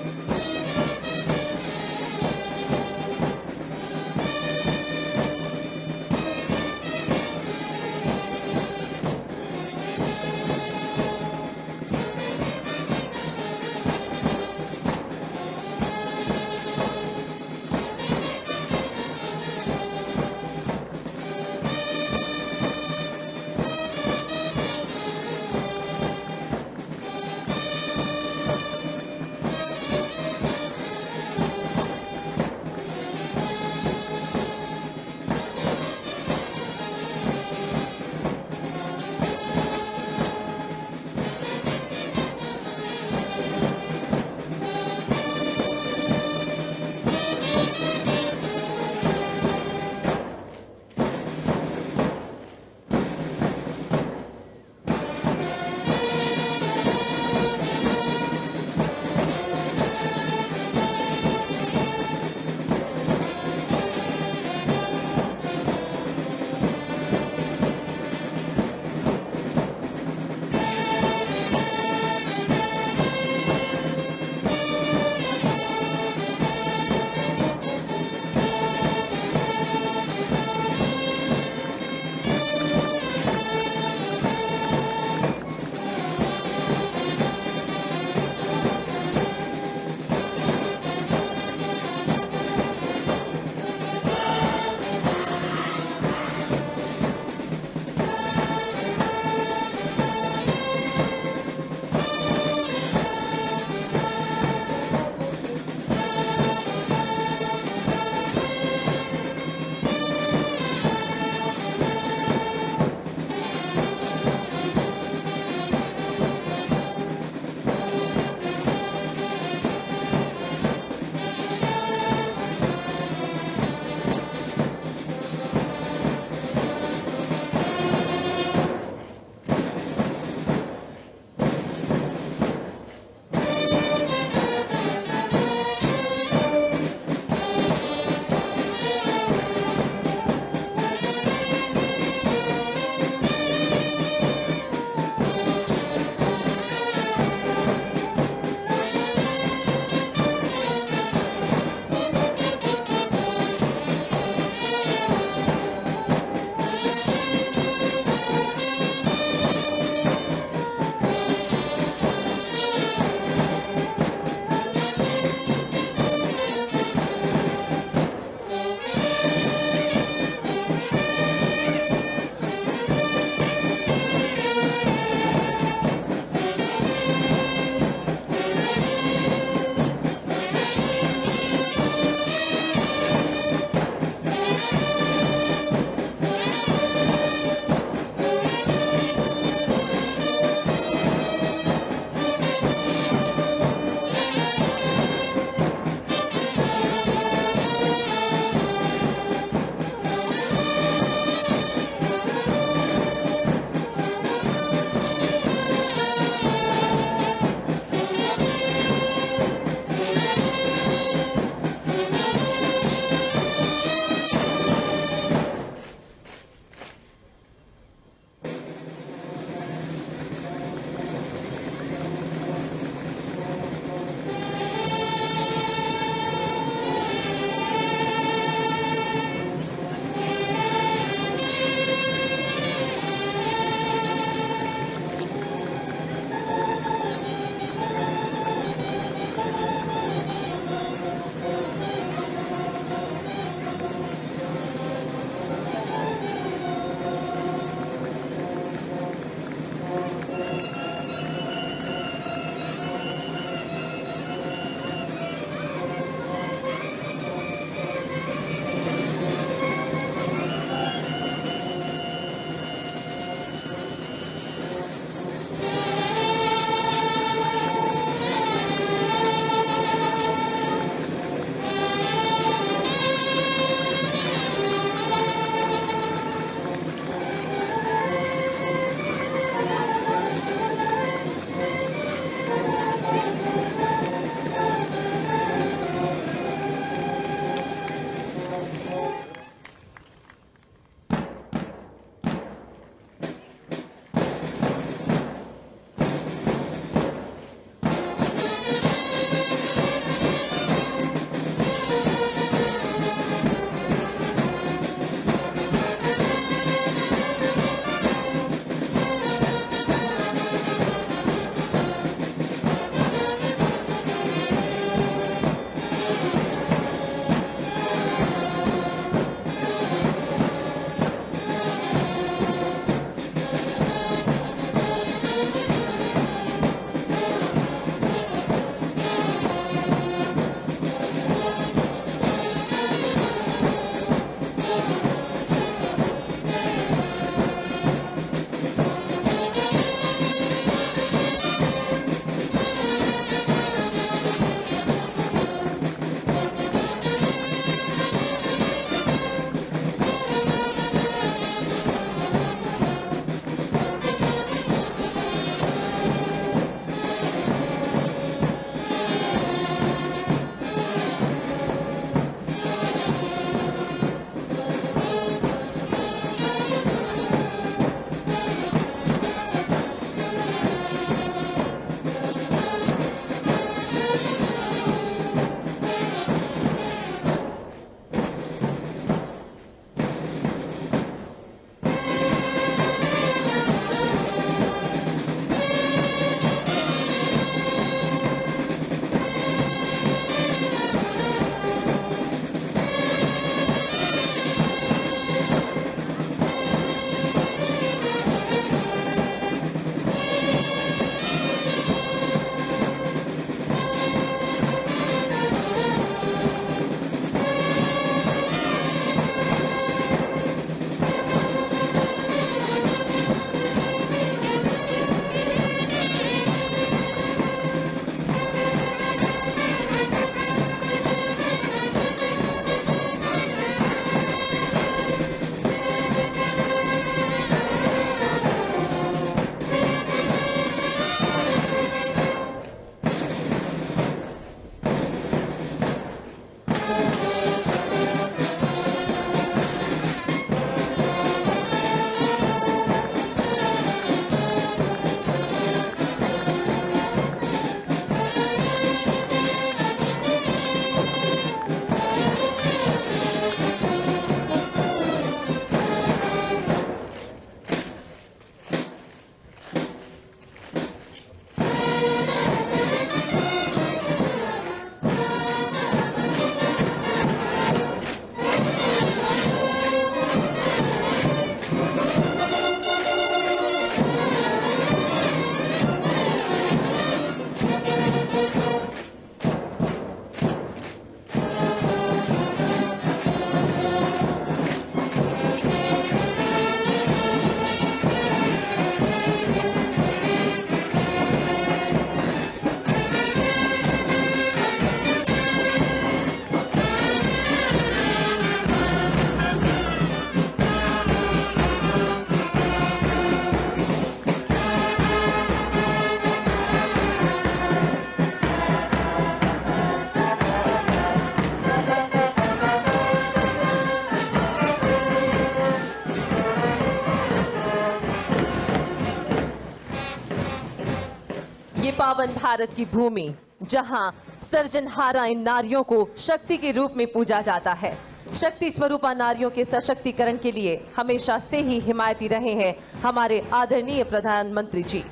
पावन भारत की भूमि, जहां सर्जनहारा इन नारियों को शक्ति के रूप में पूजा जाता है। शक्ति स्वरूपा नारियों के सशक्तिकरण के लिए हमेशा से ही हिमायती रहे हैं हमारे आदरणीय प्रधानमंत्री जी।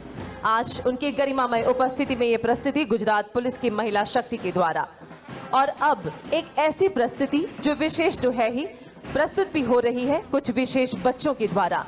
आज उनकी गरिमामय उपस्थिति में ये प्रस्तुति गुजरात पुलिस की महिला शक्ति के द्वारा, और अब एक ऐसी प्रस्तुति जो विशेष तो है ही, प्रस्तुत भी हो रही है कुछ विशेष बच्चों के द्वारा।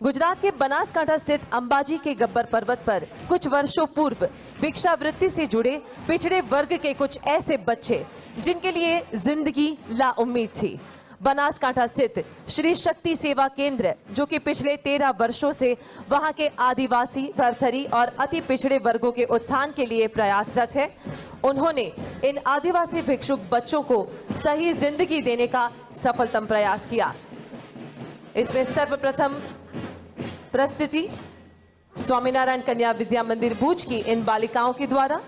गुजरात के बनासकांठा स्थित अंबाजी के गब्बर पर्वत पर कुछ वर्षों पूर्व भिक्षावृत्ति से जुड़े पिछड़े वर्ग के कुछ ऐसे बच्चे जिनके लिए जिंदगी लाउम्मीद थी। बनासकांठा स्थित श्री शक्ति सेवा केंद्र, जो कि पिछले 13 वर्षों से वहां के आदिवासी, भरथरी और अति पिछड़े वर्गों के उत्थान के लिए प्रयासरत है, उन्होंने इन आदिवासी भिक्षुक बच्चों को सही जिंदगी देने का सफलतम प्रयास किया। इसमें सर्वप्रथम प्रस्तुति स्वामीनारायण कन्या विद्या मंदिर भूज की इन बालिकाओं के द्वारा।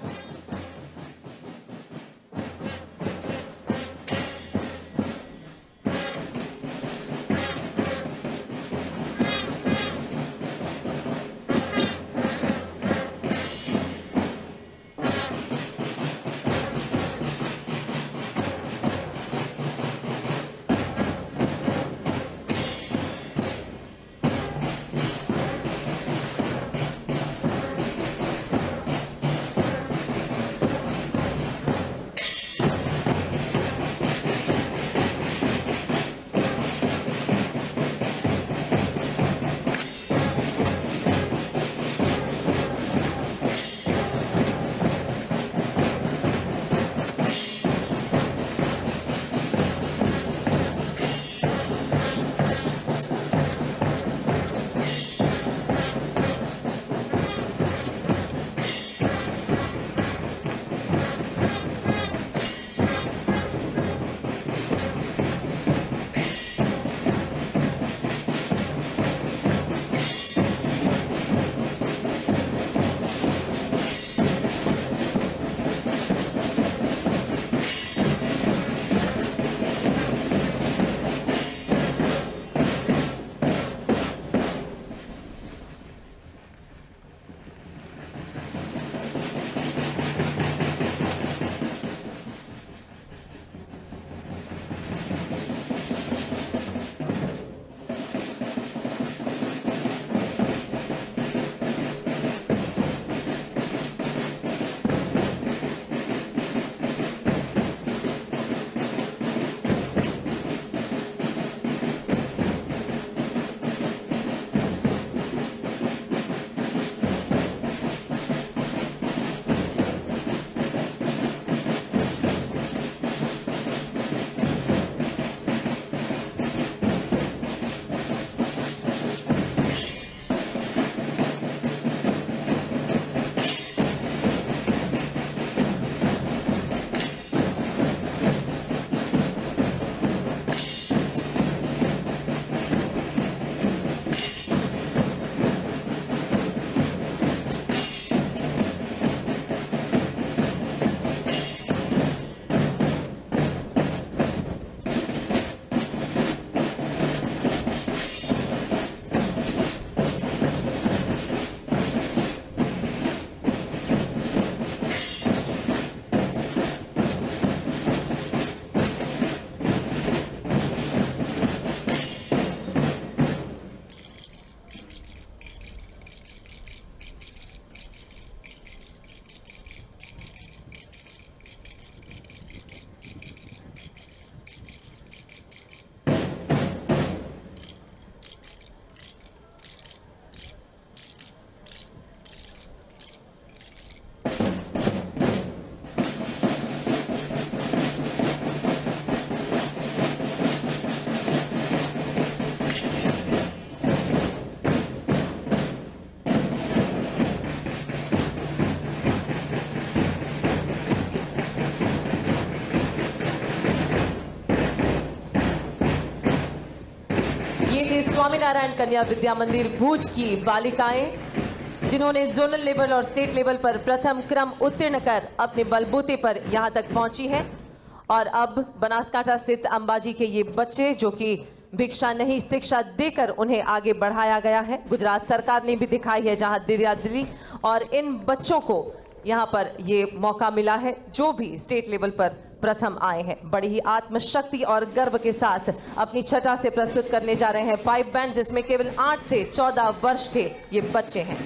स्वामीनारायण कन्या विद्या मंदिर भूज की बालिकाएं जिन्होंने जोनल लेवल और स्टेट लेवल पर प्रथम क्रम उत्तीर्ण कर अपने बलबूते पर यहां तक पहुंची हैं। और अब बनासकांठा स्थित अंबाजी के ये बच्चे जो कि भिक्षा नहीं शिक्षा देकर उन्हें आगे बढ़ाया गया है, गुजरात सरकार ने भी दिखाई है जहां दिली और इन बच्चों को यहाँ पर ये मौका मिला है, जो भी स्टेट लेवल पर प्रथम आए हैं, बड़ी ही आत्मशक्ति और गर्व के साथ अपनी छटा से प्रस्तुत करने जा रहे हैं पाइप बैंड, जिसमें केवल 8 से 14 वर्ष के ये बच्चे हैं।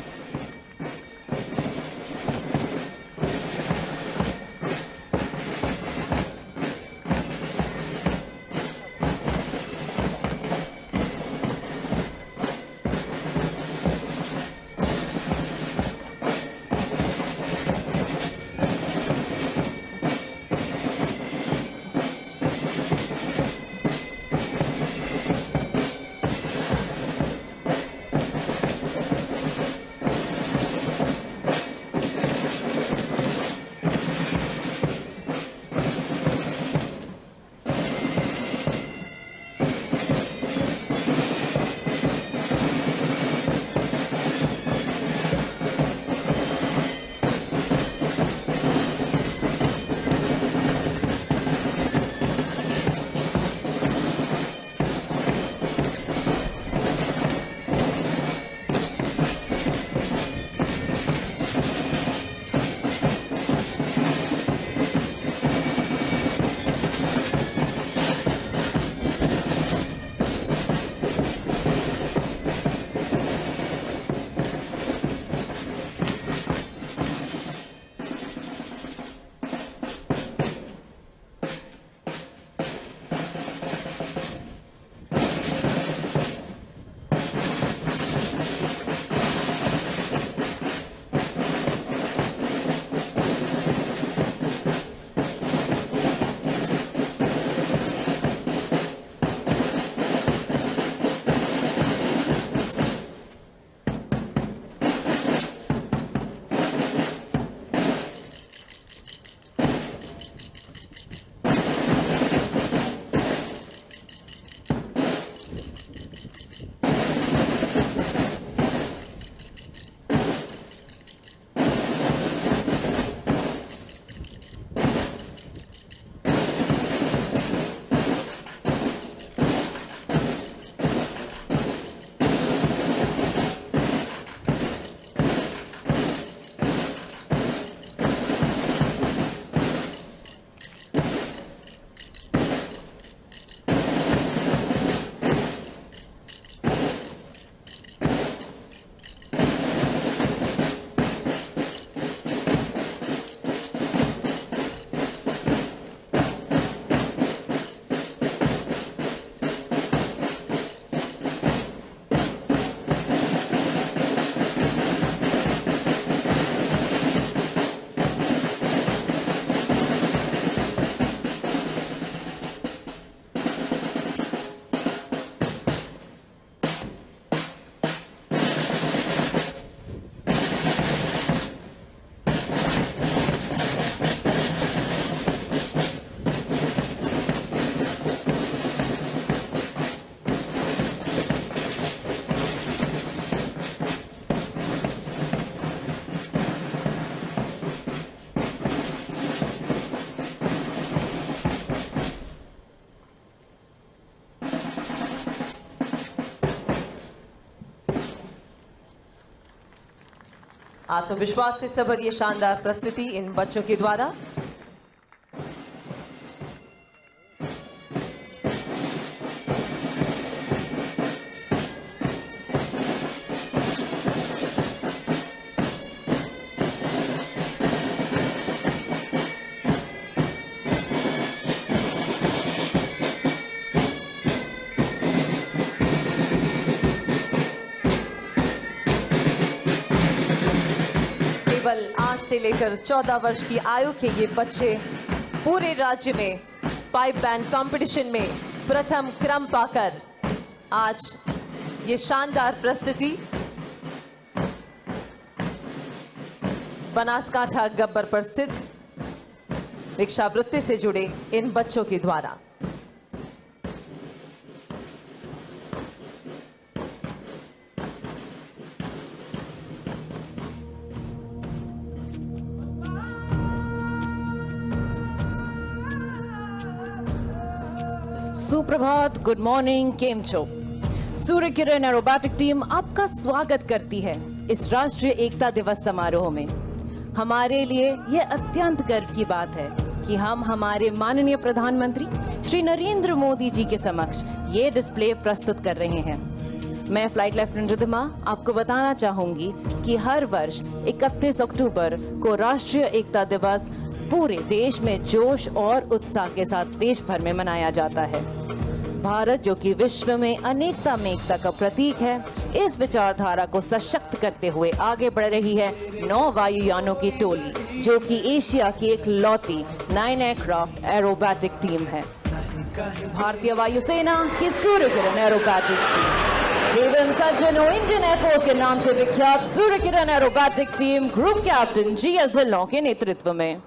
आत्मविश्वास से सभर ये शानदार प्रस्तुति इन बच्चों के द्वारा। केवल 8 से लेकर 14 वर्ष की आयु के ये बच्चे पूरे राज्य में पाइप बैंड कंपटीशन में प्रथम क्रम पाकर आज ये शानदार प्रस्तुति बनासकांठा गब्बर पर स्थित भिक्षावृत्ति से जुड़े इन बच्चों के द्वारा। सुप्रभात, गुड मॉर्निंग, केम छो। सूर्य किरण एरोबैटिक टीम आपका स्वागत करती है इस राष्ट्रीय एकता दिवस समारोह में। हमारे लिए यह अत्यंत गर्व की बात है कि हम हमारे माननीय प्रधानमंत्री श्री नरेंद्र मोदी जी के समक्ष ये डिस्प्ले प्रस्तुत कर रहे हैं। मैं फ्लाइट लेफ्टिनेंट रिद्धिमा आपको बताना चाहूंगी कि हर वर्ष 31 अक्टूबर को राष्ट्रीय एकता दिवस पूरे देश में जोश और उत्साह के साथ देश भर में मनाया जाता है। भारत जो कि विश्व में अनेकता में एकता का प्रतीक है, इस विचारधारा को सशक्त करते हुए आगे बढ़ रही है 9 वायुयानों की टोली, जो कि एशिया की एक लौती 9 एयरक्राफ्ट एरोबैटिक टीम है। भारतीय वायुसेना की सूर्य किरण एरोबैटिक टीम एवं सज्जनों इंडियन एयरफोर्स के नाम से विख्यात Surya Kiran aerobatic team group captain GS Dhillon के नेतृत्व में।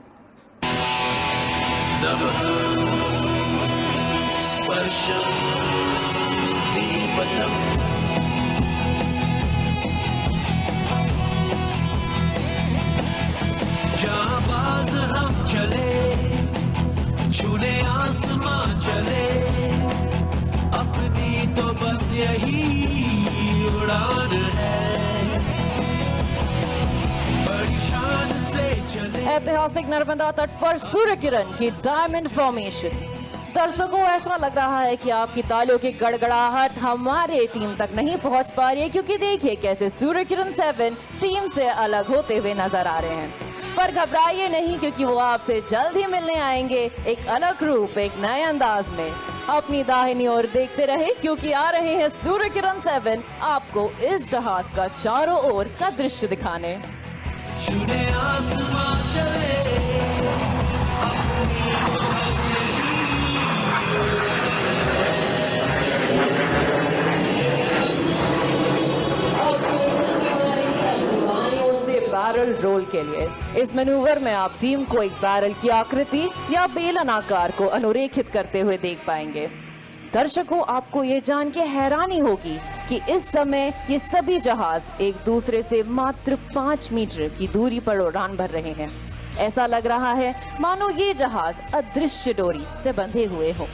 जाबाज हम चले, छूने आसमां चले, अपनी तो बस यही उड़ान है, बड़ी शान से चले। ऐतिहासिक नर्मदा तट पर सूर्य किरण की डायमंड फॉर्मेशन। दर्शकों, ऐसा लग रहा है कि आपकी तालियों की गड़गड़ाहट हमारे टीम तक नहीं पहुंच पा रही है, क्योंकि देखिए कैसे सूर्य किरण 7 टीम से अलग होते हुए नजर आ रहे हैं। पर घबराइए नहीं, क्योंकि वो आपसे जल्द ही मिलने आएंगे एक अलग रूप, एक नए अंदाज में। अपनी दाहिनी ओर देखते रहे, क्योंकि आ रहे हैं सूर्य किरण 7 आपको इस जहाज का चारों ओर का दृश्य दिखाने। छूने आसमां चले, बैरल रोल के लिए इस मैन्यूवर में आप टीम को एक बैरल की आकृति या बेलन आकार को अनुरेखित करते हुए देख पाएंगे। दर्शकों, आपको ये जान के हैरानी होगी कि इस समय ये सभी जहाज एक दूसरे से मात्र 5 मीटर की दूरी पर उड़ान भर रहे हैं। ऐसा लग रहा है मानो ये जहाज अदृश्य डोरी से बंधे हुए हो।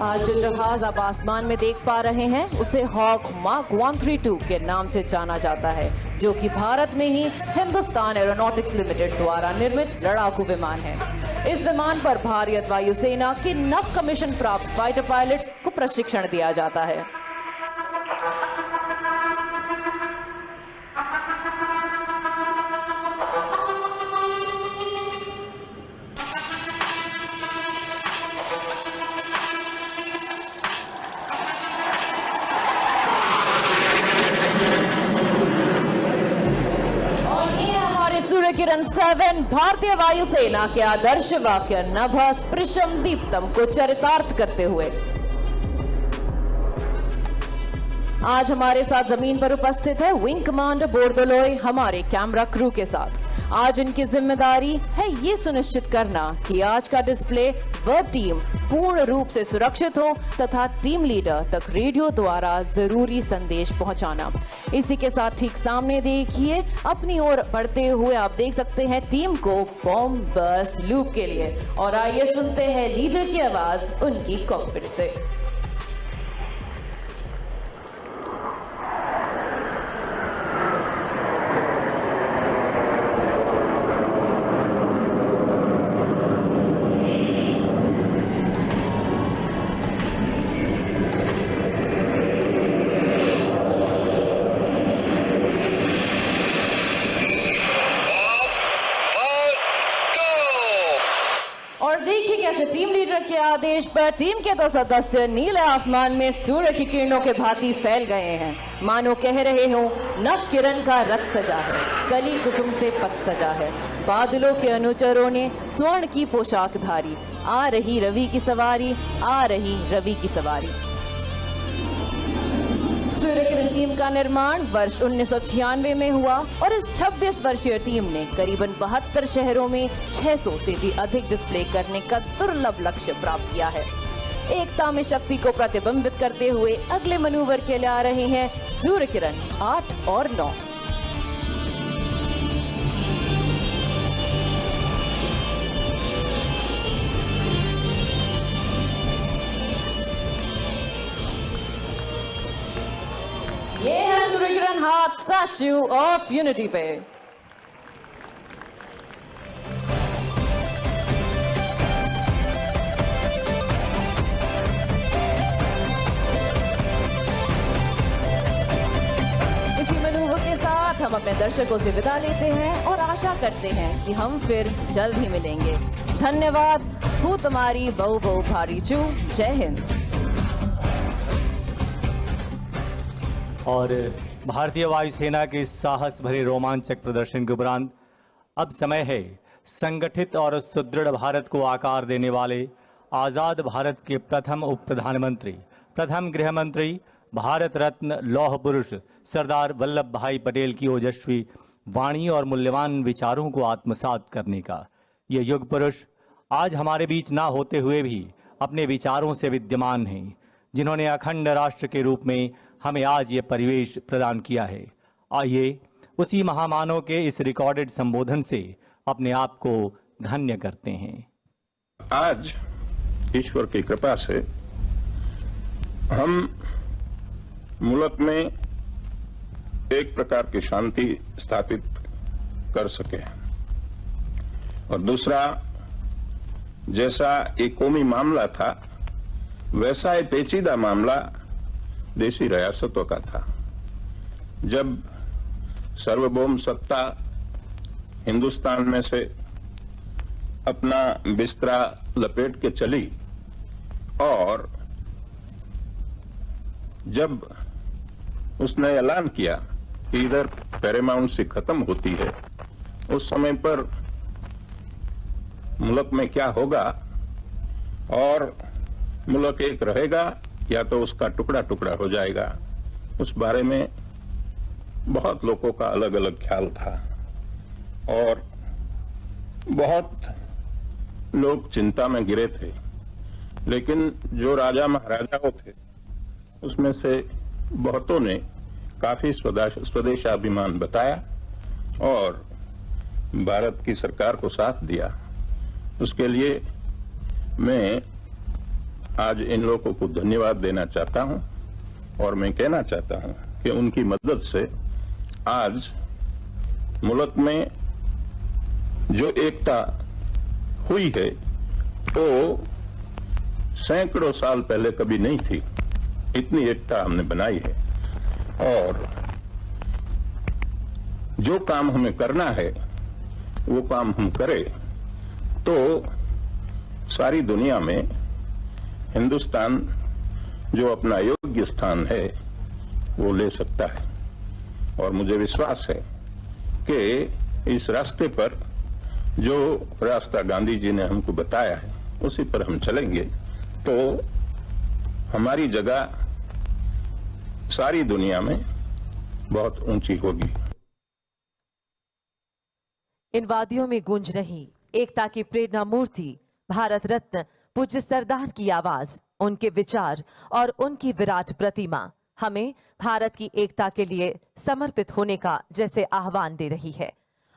आज जो जहाज आप आसमान में देख पा रहे हैं उसे हॉक मार्क 132 के नाम से जाना जाता है, जो कि भारत में ही हिंदुस्तान एरोनॉटिक्स लिमिटेड द्वारा निर्मित लड़ाकू विमान है। इस विमान पर भारतीय वायुसेना के नव कमीशन प्राप्त फाइटर पायलट्स को प्रशिक्षण दिया जाता है। किरण 7 भारतीय वायुसेना के आदर्श वाक्य नभः स्पृशम दीप्तम को चरितार्थ करते हुए आज हमारे साथ जमीन पर उपस्थित है विंग कमांडर बोर्दोलोई हमारे कैमरा क्रू के साथ। आज इनकी जिम्मेदारी है ये सुनिश्चित करना कि आज का डिस्प्ले व टीम पूर्ण रूप से सुरक्षित हो तथा टीम लीडर तक रेडियो द्वारा जरूरी संदेश पहुंचाना। इसी के साथ ठीक सामने देखिए अपनी ओर बढ़ते हुए आप देख सकते हैं टीम को बॉम्ब बर्स्ट लूप के लिए। और आइए सुनते हैं लीडर की आवाज उनकी कॉकपिट से। और देखिए कैसे टीम लीडर के आदेश पर टीम के 2 सदस्य नीले आसमान में सूर्य की किरणों के भांति फैल गए हैं, मानो कह रहे हो नव किरण का रथ सजा है। कली कुसुम से पथ सजा है। बादलों के अनुचरों ने स्वर्ण की पोशाक धारी। आ रही रवि की सवारी, आ रही रवि की सवारी। सूर्य किरण टीम का निर्माण वर्ष 1996 में हुआ और इस 26 वर्षीय टीम ने करीबन 72 शहरों में 600 से भी अधिक डिस्प्ले करने का दुर्लभ लक्ष्य प्राप्त किया है। एकता में शक्ति को प्रतिबिंबित करते हुए अगले मनूवर के लिए आ रहे हैं सूर्य किरण 8 और 9। ये है सूर्य किरण हाथ स्टैच्यू ऑफ यूनिटी पे। इसी मनूवर के साथ हम अपने दर्शकों से विदा लेते हैं और आशा करते हैं कि हम फिर जल्द ही मिलेंगे। धन्यवाद। हूँ तुम्हारी बहु बहु भारी चू। जय हिंद। और भारतीय वायुसेना के साहस भरे रोमांचक प्रदर्शन के उपरांत अब समय है संगठित और सुदृढ़ भारत को आकार देने वाले आज़ाद भारत के प्रथम उप प्रधानमंत्री, प्रथम गृह मंत्री, भारत रत्न लौह पुरुष सरदार वल्लभ भाई पटेल की ओजस्वी वाणी और मूल्यवान विचारों को आत्मसात करने का। ये युग पुरुष आज हमारे बीच ना होते हुए भी अपने विचारों से विद्यमान हैं, जिन्होंने अखंड राष्ट्र के रूप में हमें आज ये परिवेश प्रदान किया है। आइए उसी महामानव के इस रिकॉर्डेड संबोधन से अपने आप को धन्य करते हैं। आज ईश्वर की कृपा से हम मुल्क में एक प्रकार की शांति स्थापित कर सके और दूसरा, जैसा एक कौमी मामला था वैसा एक पेचीदा मामला देशी रियासतों का था। जब सार्वभौम सत्ता हिंदुस्तान में से अपना बिस्तरा लपेट के चली और जब उसने ऐलान किया कि इधर पैरामाउंसी खत्म होती है, उस समय पर मुल्क में क्या होगा और मुल्क एक रहेगा या तो उसका टुकड़ा टुकड़ा हो जाएगा, उस बारे में बहुत लोगों का अलग अलग ख्याल था और बहुत लोग चिंता में गिरे थे। लेकिन जो राजा महाराजाओं थे उसमें से बहुतों ने काफी स्वदेशाभिमान बताया और भारत की सरकार को साथ दिया। उसके लिए मैं आज इन लोगों को धन्यवाद देना चाहता हूं और मैं कहना चाहता हूं कि उनकी मदद से आज मुल्क में जो एकता हुई है वो सैकड़ों साल पहले कभी नहीं थी। इतनी एकता हमने बनाई है और जो काम हमें करना है वो काम हम करें तो सारी दुनिया में हिंदुस्तान जो अपना योग्य स्थान है वो ले सकता है और मुझे विश्वास है कि इस रास्ते पर जो रास्ता गांधी जी ने हमको बताया है उसी पर हम चलेंगे तो हमारी जगह सारी दुनिया में बहुत ऊंची होगी। इन वादियों में गूंज रही एकता की प्रेरणा मूर्ति भारत रत्न पूज्य सरदार की आवाज, उनके विचार और उनकी विराट प्रतिमा हमें भारत की एकता के लिए समर्पित होने का जैसे आह्वान दे रही है।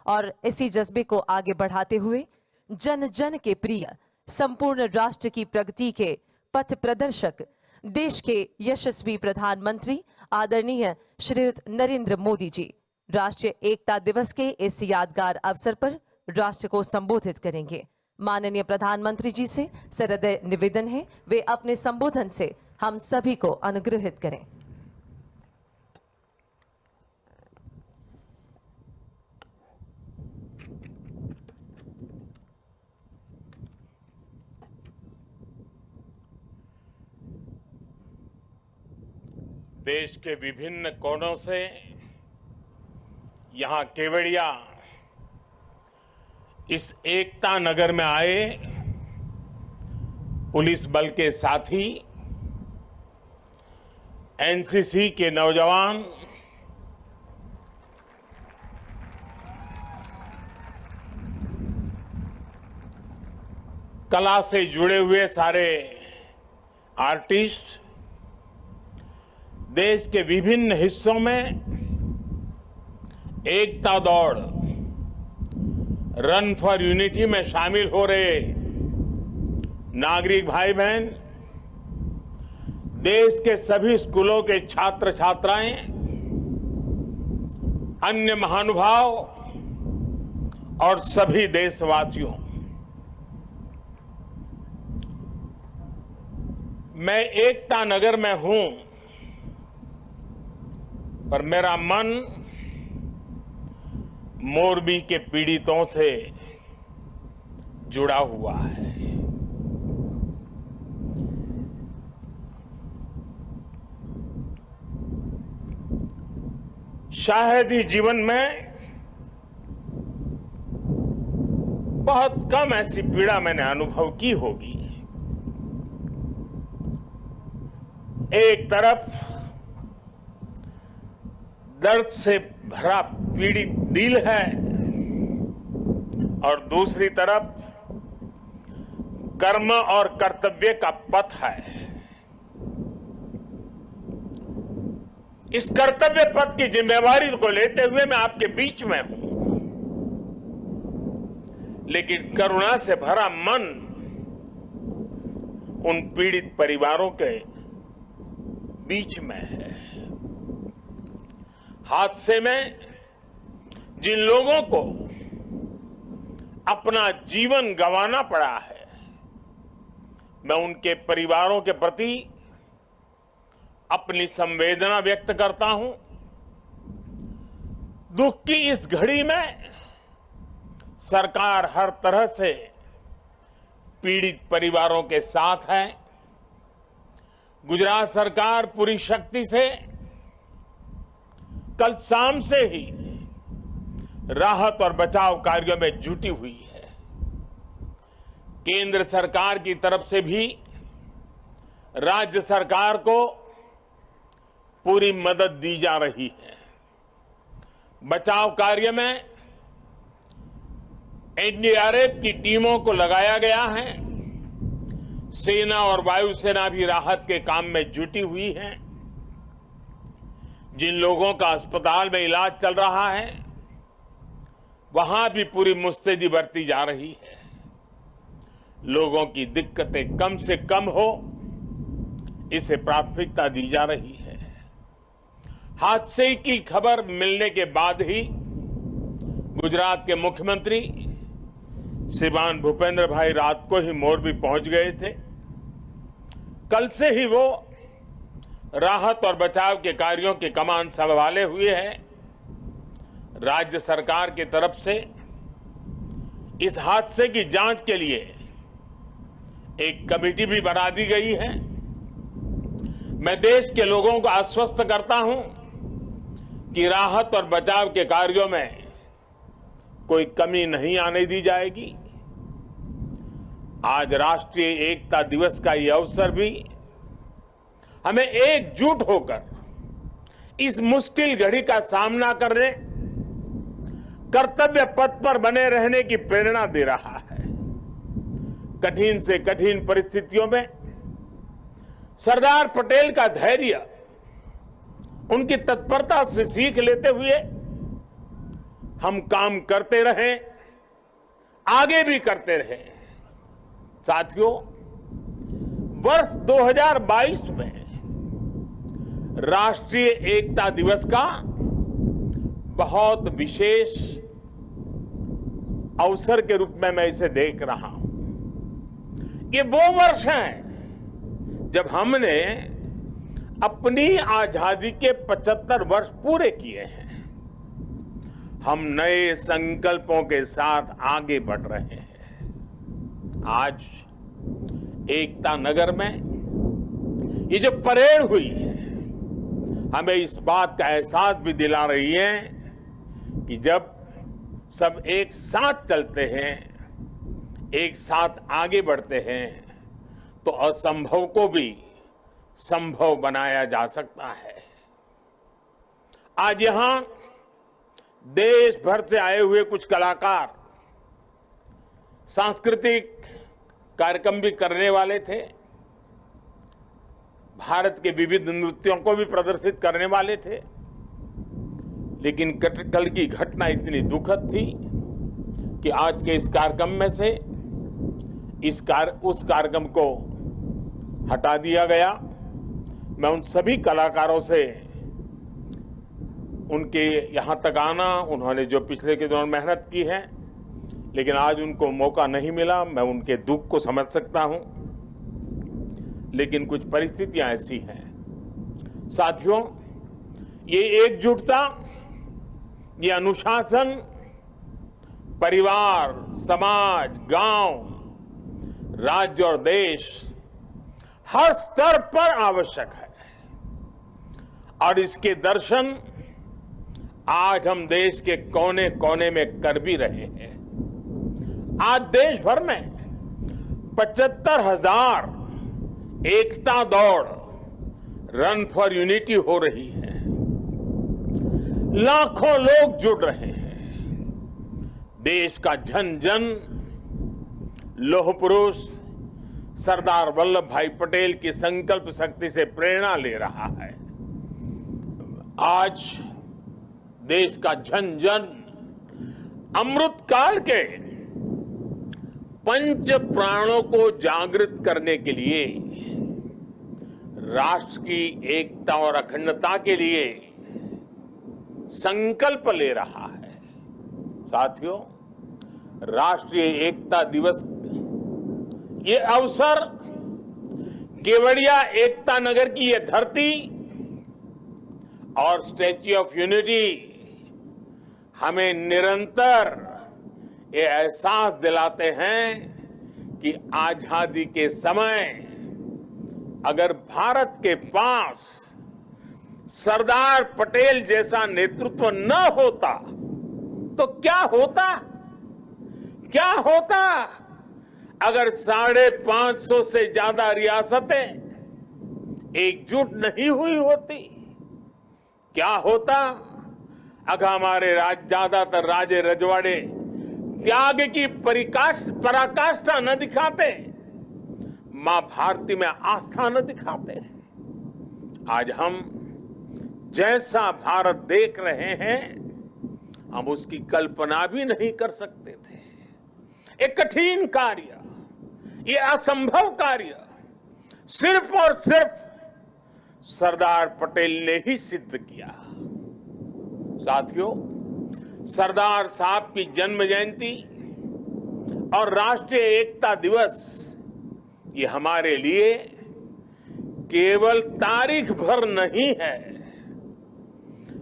और इसी जज्बे को आगे बढ़ाते हुए जन जन के प्रिय, संपूर्ण राष्ट्र की प्रगति के पथ प्रदर्शक, देश के यशस्वी प्रधानमंत्री आदरणीय श्रीयुत नरेंद्र मोदी जी राष्ट्रीय एकता दिवस के इस यादगार अवसर पर राष्ट्र को संबोधित करेंगे। माननीय प्रधानमंत्री जी से सहृदय निवेदन है वे अपने संबोधन से हम सभी को अनुग्रहित करें। देश के विभिन्न कोनों से यहाँ केवड़िया इस एकता नगर में आए पुलिस बल के साथी, एनसीसी के नौजवान, कला से जुड़े हुए सारे आर्टिस्ट, देश के विभिन्न हिस्सों में एकता दौड़, रन फॉर यूनिटी में शामिल हो रहे नागरिक भाई बहन, देश के सभी स्कूलों के छात्र छात्राएं, अन्य महानुभाव और सभी देशवासियों, मैं एकता नगर में हूं, पर मेरा मन मोरबी के पीड़ितों से जुड़ा हुआ है। शायद ही जीवन में बहुत कम ऐसी पीड़ा मैंने अनुभव की होगी। एक तरफ दर्द से भरा पीड़ित दिल है और दूसरी तरफ कर्म और कर्तव्य का पथ है। इस कर्तव्य पथ की जिम्मेवारी को लेते हुए मैं आपके बीच में हूं, लेकिन करुणा से भरा मन उन पीड़ित परिवारों के बीच में है। हादसे में जिन लोगों को अपना जीवन गंवाना पड़ा है, मैं उनके परिवारों के प्रति अपनी संवेदना व्यक्त करता हूं। दुख की इस घड़ी में सरकार हर तरह से पीड़ित परिवारों के साथ है। गुजरात सरकार पूरी शक्ति से कल शाम से ही राहत और बचाव कार्यों में जुटी हुई है। केंद्र सरकार की तरफ से भी राज्य सरकार को पूरी मदद दी जा रही है। बचाव कार्य में एनडीआरएफ की टीमों को लगाया गया है। सेना और वायुसेना भी राहत के काम में जुटी हुई है। जिन लोगों का अस्पताल में इलाज चल रहा है, वहां भी पूरी मुस्तैदी बरती जा रही है। लोगों की दिक्कतें कम से कम हो, इसे प्राथमिकता दी जा रही है। हादसे की खबर मिलने के बाद ही गुजरात के मुख्यमंत्री श्रीमान भूपेंद्र भाई रात को ही मोरबी पहुंच गए थे। कल से ही वो राहत और बचाव के कार्यों की कमान संभाले हुए हैं। राज्य सरकार की तरफ से इस हादसे की जांच के लिए एक कमेटी भी बना दी गई है। मैं देश के लोगों को आश्वस्त करता हूं कि राहत और बचाव के कार्यों में कोई कमी नहीं आने दी जाएगी। आज राष्ट्रीय एकता दिवस का ये अवसर भी हमें एकजुट होकर इस मुश्किल घड़ी का सामना करने, कर्तव्य पथ पर बने रहने की प्रेरणा दे रहा है। कठिन से कठिन परिस्थितियों में सरदार पटेल का धैर्य, उनकी तत्परता से सीख लेते हुए हम काम करते रहे, आगे भी करते रहे। साथियों, वर्ष 2022 में राष्ट्रीय एकता दिवस का बहुत विशेष अवसर के रूप में मैं इसे देख रहा हूं। ये वो वर्ष है जब हमने अपनी आजादी के 75 वर्ष पूरे किए हैं। हम नए संकल्पों के साथ आगे बढ़ रहे हैं। आज एकता नगर में ये जो परेड हुई है, हमें इस बात का एहसास भी दिला रही है कि जब सब एक साथ चलते हैं, एक साथ आगे बढ़ते हैं, तो असंभव को भी संभव बनाया जा सकता है। आज यहां देश भर से आए हुए कुछ कलाकार सांस्कृतिक कार्यक्रम भी करने वाले थे, भारत के विविध नृत्यों को भी प्रदर्शित करने वाले थे, लेकिन कल की घटना इतनी दुखद थी कि आज के इस कार्यक्रम में से उस कार्यक्रम को हटा दिया गया। मैं उन सभी कलाकारों से उनके यहाँ तक आना, उन्होंने जो पिछले के दौरान मेहनत की है, लेकिन आज उनको मौका नहीं मिला, मैं उनके दुख को समझ सकता हूं, लेकिन कुछ परिस्थितियां ऐसी हैं। साथियों, ये एकजुटता, ये अनुशासन परिवार, समाज, गांव, राज्य और देश हर स्तर पर आवश्यक है, और इसके दर्शन आज हम देश के कोने कोने में कर भी रहे हैं। आज देश भर में 75,000 एकता दौड़, रन फॉर यूनिटी हो रही है। लाखों लोग जुड़ रहे हैं। देश का जन जन लौह पुरुष सरदार वल्लभ भाई पटेल की संकल्प शक्ति से प्रेरणा ले रहा है। आज देश का जन जन अमृत काल के पंच प्राणों को जागृत करने के लिए, राष्ट्र की एकता और अखंडता के लिए संकल्प ले रहा है। साथियों, राष्ट्रीय एकता दिवस ये अवसर केवड़िया एकता नगर की ये धरती और स्टैच्यू ऑफ यूनिटी हमें निरंतर ये एहसास दिलाते हैं कि आजादी के समय अगर भारत के पास सरदार पटेल जैसा नेतृत्व न होता तो क्या होता? क्या होता अगर 550 से ज्यादा रियासतें एकजुट नहीं हुई होती? क्या होता अगर हमारे ज्यादातर राजे रजवाड़े त्याग की पराकाष्ठा न दिखाते, मां भारती में आस्था न दिखाते? आज हम जैसा भारत देख रहे हैं, हम उसकी कल्पना भी नहीं कर सकते थे। एक कठिन कार्य, ये असंभव कार्य सिर्फ और सिर्फ सरदार पटेल ने ही सिद्ध किया। साथियों, सरदार साहब की जन्म जयंती और राष्ट्रीय एकता दिवस ये हमारे लिए केवल तारीख भर नहीं है,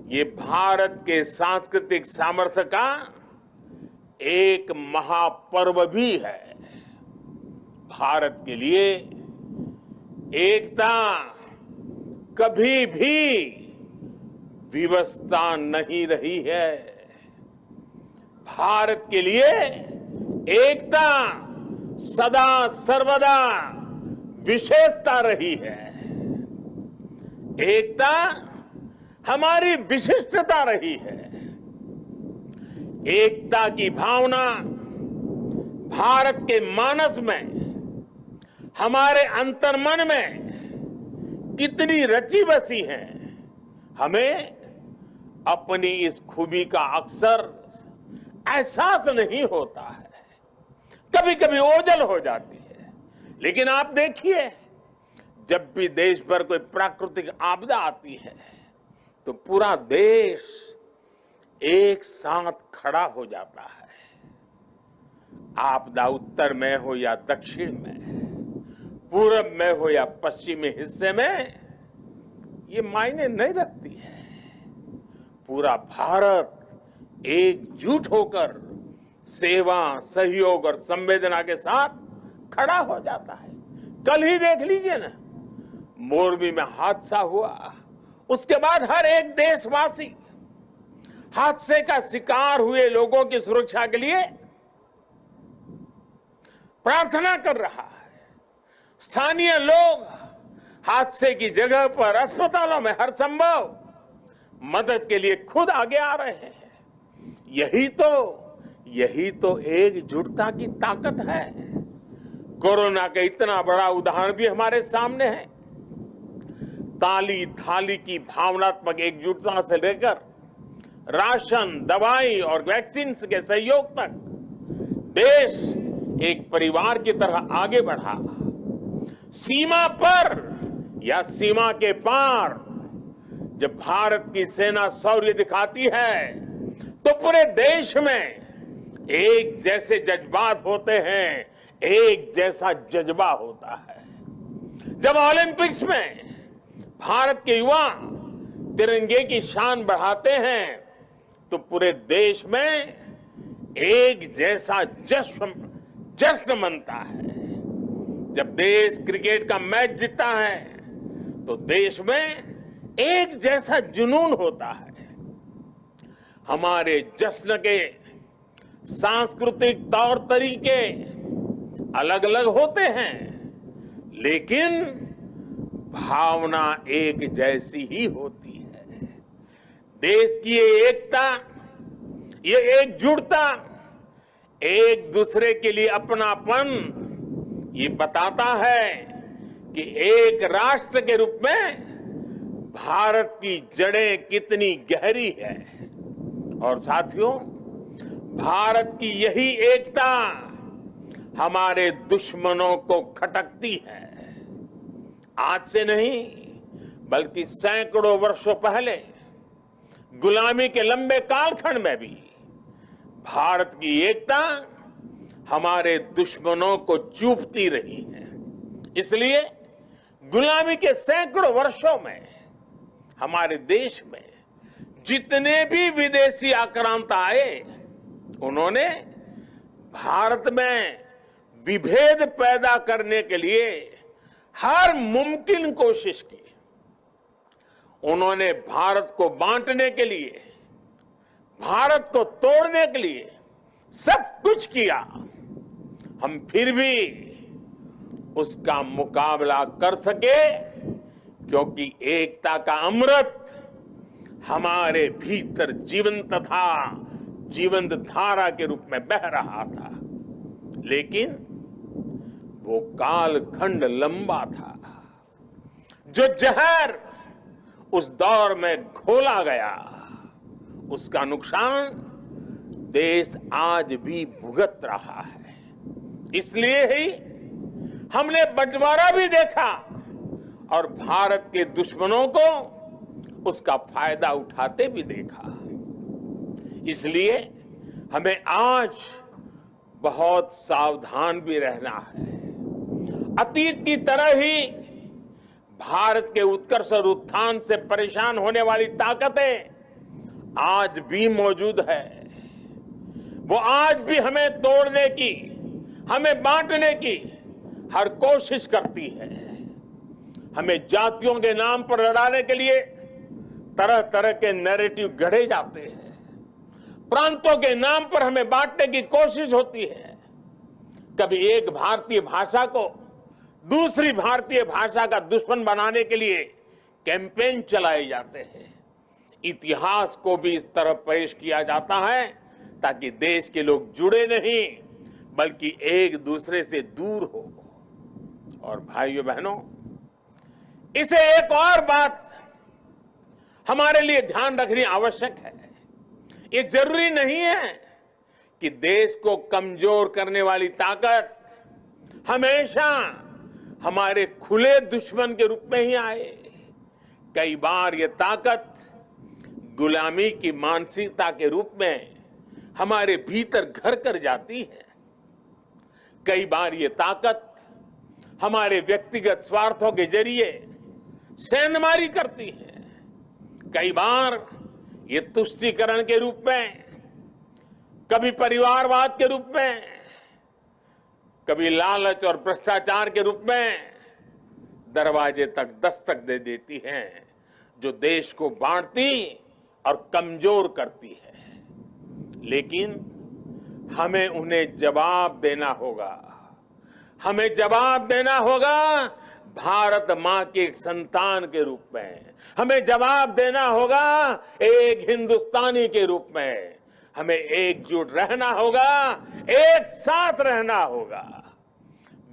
ये भारत के सांस्कृतिक सामर्थ्य का एक महापर्व भी है। भारत के लिए एकता कभी भी विवशता नहीं रही है। भारत के लिए एकता सदा सर्वदा विशेषता रही है। एकता हमारी विशिष्टता रही है। एकता की भावना भारत के मानस में, हमारे अंतर्मन में कितनी रची बसी है, हमें अपनी इस खूबी का अक्सर एहसास नहीं होता है। कभी कभी ओझल हो जाती है, लेकिन आप देखिए, जब भी देश पर कोई प्राकृतिक आपदा आती है तो पूरा देश एक साथ खड़ा हो जाता है। आपदा उत्तर में हो या दक्षिण में, पूरब में हो या पश्चिमी हिस्से में, ये मायने नहीं रखती है। पूरा भारत एकजुट होकर सेवा, सहयोग और संवेदना के साथ खड़ा हो जाता है। कल ही देख लीजिए ना, मोरबी में हादसा हुआ, उसके बाद हर एक देशवासी, हादसे का शिकार हुए लोगों की सुरक्षा के लिए प्रार्थना कर रहा है। स्थानीय लोग हादसे की जगह पर अस्पतालों में हर संभव मदद के लिए खुद आगे आ रहे हैं। यही तो एकजुटता की ताकत है। कोरोना का इतना बड़ा उदाहरण भी हमारे सामने है। ताली थाली की भावनात्मक एकजुटता से लेकर राशन, दवाई और वैक्सीन के सहयोग तक देश एक परिवार की तरह आगे बढ़ा। सीमा पर या सीमा के पार जब भारत की सेना शौर्य दिखाती है तो पूरे देश में एक जैसे जज्बात होते हैं, एक जैसा जज्बा होता है। जब ओलंपिक्स में भारत के युवा तिरंगे की शान बढ़ाते हैं तो पूरे देश में एक जैसा जश्न मनता है। जब देश क्रिकेट का मैच जीतता है तो देश में एक जैसा जुनून होता है। हमारे जश्न के सांस्कृतिक तौर तरीके अलग अलग होते हैं, लेकिन भावना एक जैसी ही होती है। देश की ये एकता, ये एकजुटता, एक दूसरे के लिए अपनापन, ये बताता है कि एक राष्ट्र के रूप में भारत की जड़ें कितनी गहरी है। और साथियों, भारत की यही एकता हमारे दुश्मनों को खटकती है। आज से नहीं बल्कि सैकड़ों वर्षों पहले गुलामी के लंबे कालखंड में भी भारत की एकता हमारे दुश्मनों को चूपती रही है। इसलिए गुलामी के सैकड़ों वर्षों में हमारे देश में जितने भी विदेशी आक्रांता आए, उन्होंने भारत में विभेद पैदा करने के लिए हर मुमकिन कोशिश की। उन्होंने भारत को बांटने के लिए, भारत को तोड़ने के लिए सब कुछ किया। हम फिर भी उसका मुकाबला कर सके क्योंकि एकता का अमृत हमारे भीतर जीवंत था, जीवंत धारा के रूप में बह रहा था। लेकिन वो कालखंड लंबा था। जो जहर उस दौर में घोला गया, उसका नुकसान देश आज भी भुगत रहा है। इसलिए ही हमने बंटवारा भी देखा और भारत के दुश्मनों को उसका फायदा उठाते भी देखा। इसलिए हमें आज बहुत सावधान भी रहना है। अतीत की तरह ही भारत के उत्कर्ष और उत्थान से परेशान होने वाली ताकतें आज भी मौजूद है। वो आज भी हमें तोड़ने की, हमें बांटने की हर कोशिश करती है। हमें जातियों के नाम पर लड़ाने के लिए तरह तरह के नैरेटिव गढ़े जाते हैं। प्रांतों के नाम पर हमें बांटने की कोशिश होती है। कभी एक भारतीय भाषा को दूसरी भारतीय भाषा का दुश्मन बनाने के लिए कैंपेन चलाए जाते हैं। इतिहास को भी इस तरह पेश किया जाता है ताकि देश के लोग जुड़े नहीं बल्कि एक दूसरे से दूर हो। और भाइयों बहनों, इसे एक और बात हमारे लिए ध्यान रखनी आवश्यक है। ये जरूरी नहीं है कि देश को कमजोर करने वाली ताकत हमेशा हमारे खुले दुश्मन के रूप में ही आए। कई बार ये ताकत गुलामी की मानसिकता के रूप में हमारे भीतर घर कर जाती है। कई बार ये ताकत हमारे व्यक्तिगत स्वार्थों के जरिए सेंधमारी करती है। कई बार ये तुष्टीकरण के रूप में, कभी परिवारवाद के रूप में, कभी लालच और भ्रष्टाचार के रूप में दरवाजे तक दस्तक दे देती हैं, जो देश को बांटती और कमजोर करती है, लेकिन हमें उन्हें जवाब देना होगा। हमें जवाब देना होगा भारत मां के एक संतान के रूप में। हमें जवाब देना होगा एक हिंदुस्तानी के रूप में। हमें एकजुट रहना होगा, एक साथ रहना होगा।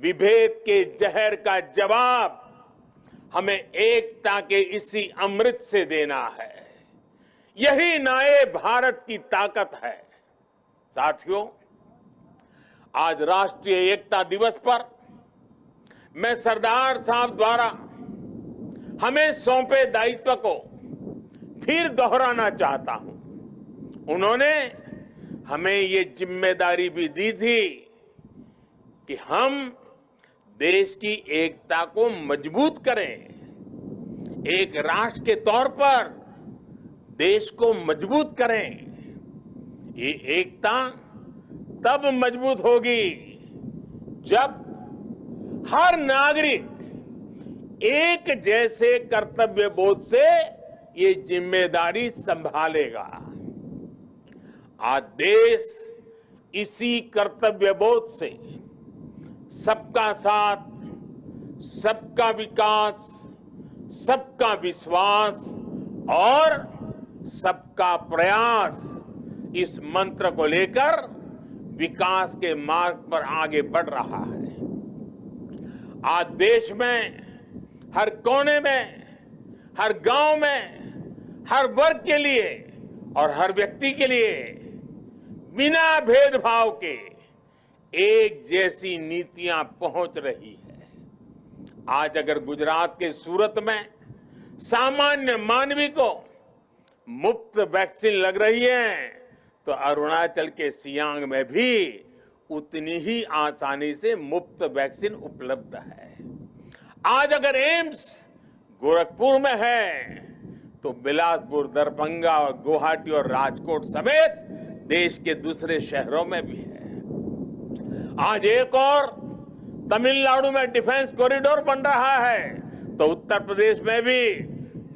विभेद के जहर का जवाब हमें एकता के इसी अमृत से देना है। यही नए भारत की ताकत है। साथियों, आज राष्ट्रीय एकता दिवस पर मैं सरदार साहब द्वारा हमें सौंपे दायित्व को फिर दोहराना चाहता हूं। उन्होंने हमें ये जिम्मेदारी भी दी थी कि हम देश की एकता को मजबूत करें। एक राष्ट्र के तौर पर देश को मजबूत करें। ये एकता तब मजबूत होगी जब हर नागरिक एक जैसे कर्तव्य बोध से ये जिम्मेदारी संभालेगा। आज देश इसी कर्तव्य बोध से सबका साथ, सबका विकास, सबका विश्वास और सबका प्रयास इस मंत्र को लेकर विकास के मार्ग पर आगे बढ़ रहा है। आज देश में हर कोने में, हर गांव में, हर वर्ग के लिए और हर व्यक्ति के लिए बिना भेदभाव के एक जैसी नीतियां पहुंच रही है। आज अगर गुजरात के सूरत में सामान्य मानवी को मुफ्त वैक्सीन लग रही है, तो अरुणाचल के सियांग में भी उतनी ही आसानी से मुफ्त वैक्सीन उपलब्ध है। आज अगर एम्स गोरखपुर में है, तो बिलासपुर, दरभंगा और गुवाहाटी और राजकोट समेत देश के दूसरे शहरों में भी है। आज एक और तमिलनाडु में डिफेंस कॉरिडोर बन रहा है, तो उत्तर प्रदेश में भी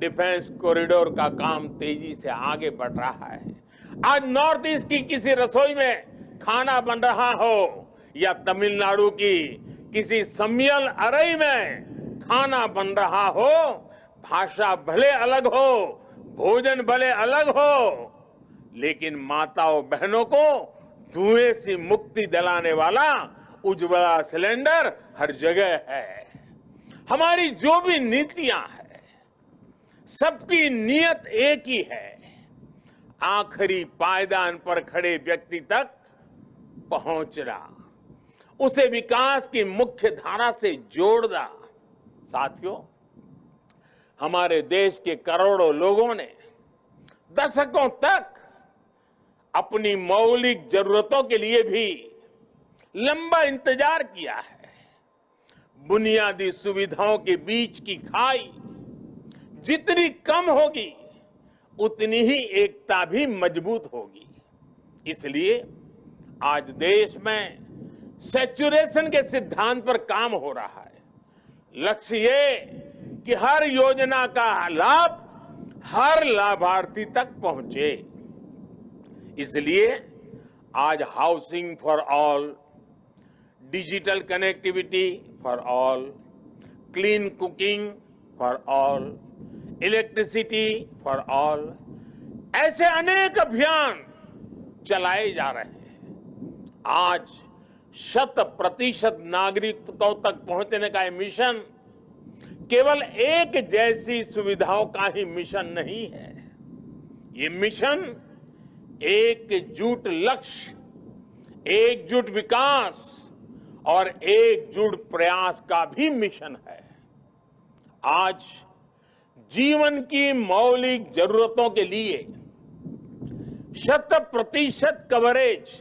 डिफेंस कॉरिडोर का काम तेजी से आगे बढ़ रहा है। आज नॉर्थ ईस्ट की किसी रसोई में खाना बन रहा हो या तमिलनाडु की किसी सम्मिलन अरई में खाना बन रहा हो, भाषा भले अलग हो, भोजन भले अलग हो, लेकिन माताओं बहनों को धुएं से मुक्ति दिलाने वाला उज्ज्वला सिलेंडर हर जगह है। हमारी जो भी नीतियां हैं, सबकी नियत एक ही है, आखिरी पायदान पर खड़े व्यक्ति तक पहुंचना, उसे विकास की मुख्य धारा से जोड़ना। साथियों, हमारे देश के करोड़ों लोगों ने दशकों तक अपनी मौलिक जरूरतों के लिए भी लंबा इंतजार किया है। बुनियादी सुविधाओं के बीच की खाई जितनी कम होगी, उतनी ही एकता भी मजबूत होगी। इसलिए आज देश में सैचुरेशन के सिद्धांत पर काम हो रहा है। लक्ष्य ये कि हर योजना का लाभ हर लाभार्थी तक पहुंचे। इसलिए आज housing for all, digital connectivity for all, clean cooking for all, electricity for all, ऐसे अनेक अभियान चलाए जा रहे हैं। आज 100% नागरिकों तक पहुंचने का मिशन केवल एक जैसी सुविधाओं का ही मिशन नहीं है। ये मिशन एकजुट लक्ष्य, एकजुट विकास और एकजुट प्रयास का भी मिशन है। आज जीवन की मौलिक जरूरतों के लिए 100% कवरेज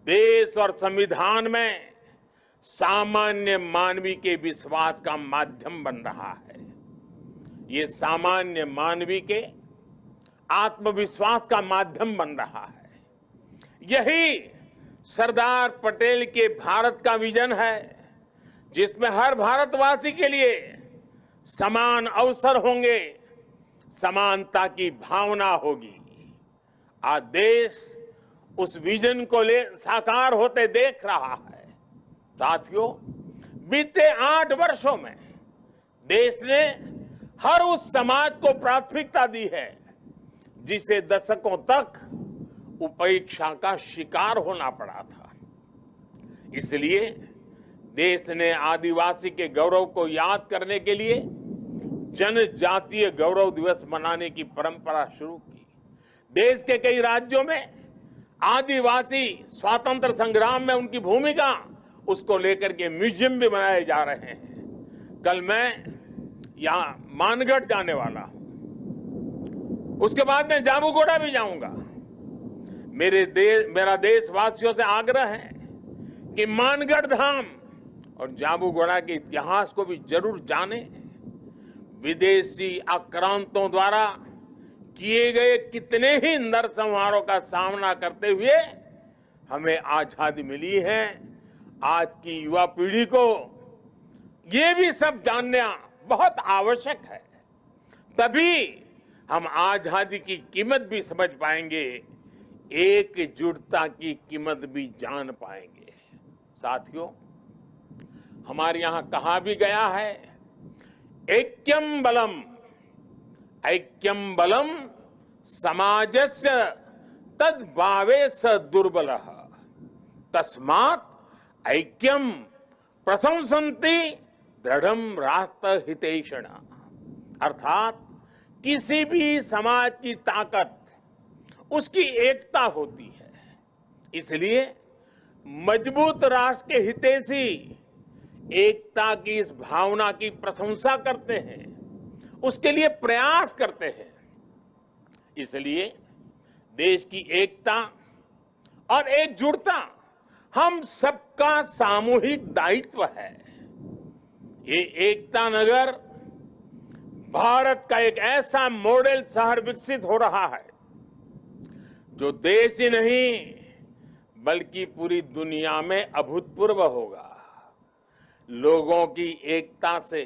देश और संविधान में सामान्य मानवी के विश्वास का माध्यम बन रहा है। ये सामान्य मानवी के आत्मविश्वास का माध्यम बन रहा है। यही सरदार पटेल के भारत का विजन है, जिसमें हर भारतवासी के लिए समान अवसर होंगे, समानता की भावना होगी। आज देश उस विजन को ले साकार होते देख रहा है। साथियों, बीते 8 वर्षों में देश ने हर उस समाज को प्राथमिकता दी है जिसे दशकों तक उपेक्षा का शिकार होना पड़ा था। इसलिए देश ने आदिवासी के गौरव को याद करने के लिए जनजातीय गौरव दिवस मनाने की परंपरा शुरू की। देश के कई राज्यों में आदिवासी स्वतंत्र संग्राम में उनकी भूमिका, उसको लेकर के म्यूजियम भी बनाए जा रहे हैं। कल मैं यहां मानगढ़ जाने वाला हूं, उसके बाद मैं जाबूगोड़ा भी जाऊंगा। मेरा देशवासियों से आग्रह है कि मानगढ़ धाम और जाबूगोड़ा के इतिहास को भी जरूर जानें। विदेशी आक्रांतों द्वारा किए गए कितने ही नरसंहारों का सामना करते हुए हमें आजादी मिली है। आज की युवा पीढ़ी को ये भी सब जानना बहुत आवश्यक है, तभी हम आजादी की कीमत भी समझ पाएंगे, एकजुटता की कीमत भी जान पाएंगे। साथियों, हमारे यहां कहा भी गया है, ऐक्यम बलम समाजस्य तद्भावे स दुर्बलः तस्मात् ऐक्यम प्रशंसन्ति दृढ़म राष्ट्र हितैषिण। अर्थात किसी भी समाज की ताकत उसकी एकता होती है। इसलिए मजबूत राष्ट्र के हितैषी एकता की इस भावना की प्रशंसा करते हैं, उसके लिए प्रयास करते हैं। इसलिए देश की एकता और एकजुटता हम सबका सामूहिक दायित्व है। ये एकता नगर भारत का एक ऐसा मॉडल शहर विकसित हो रहा है जो देश ही नहीं बल्कि पूरी दुनिया में अभूतपूर्व होगा। लोगों की एकता से,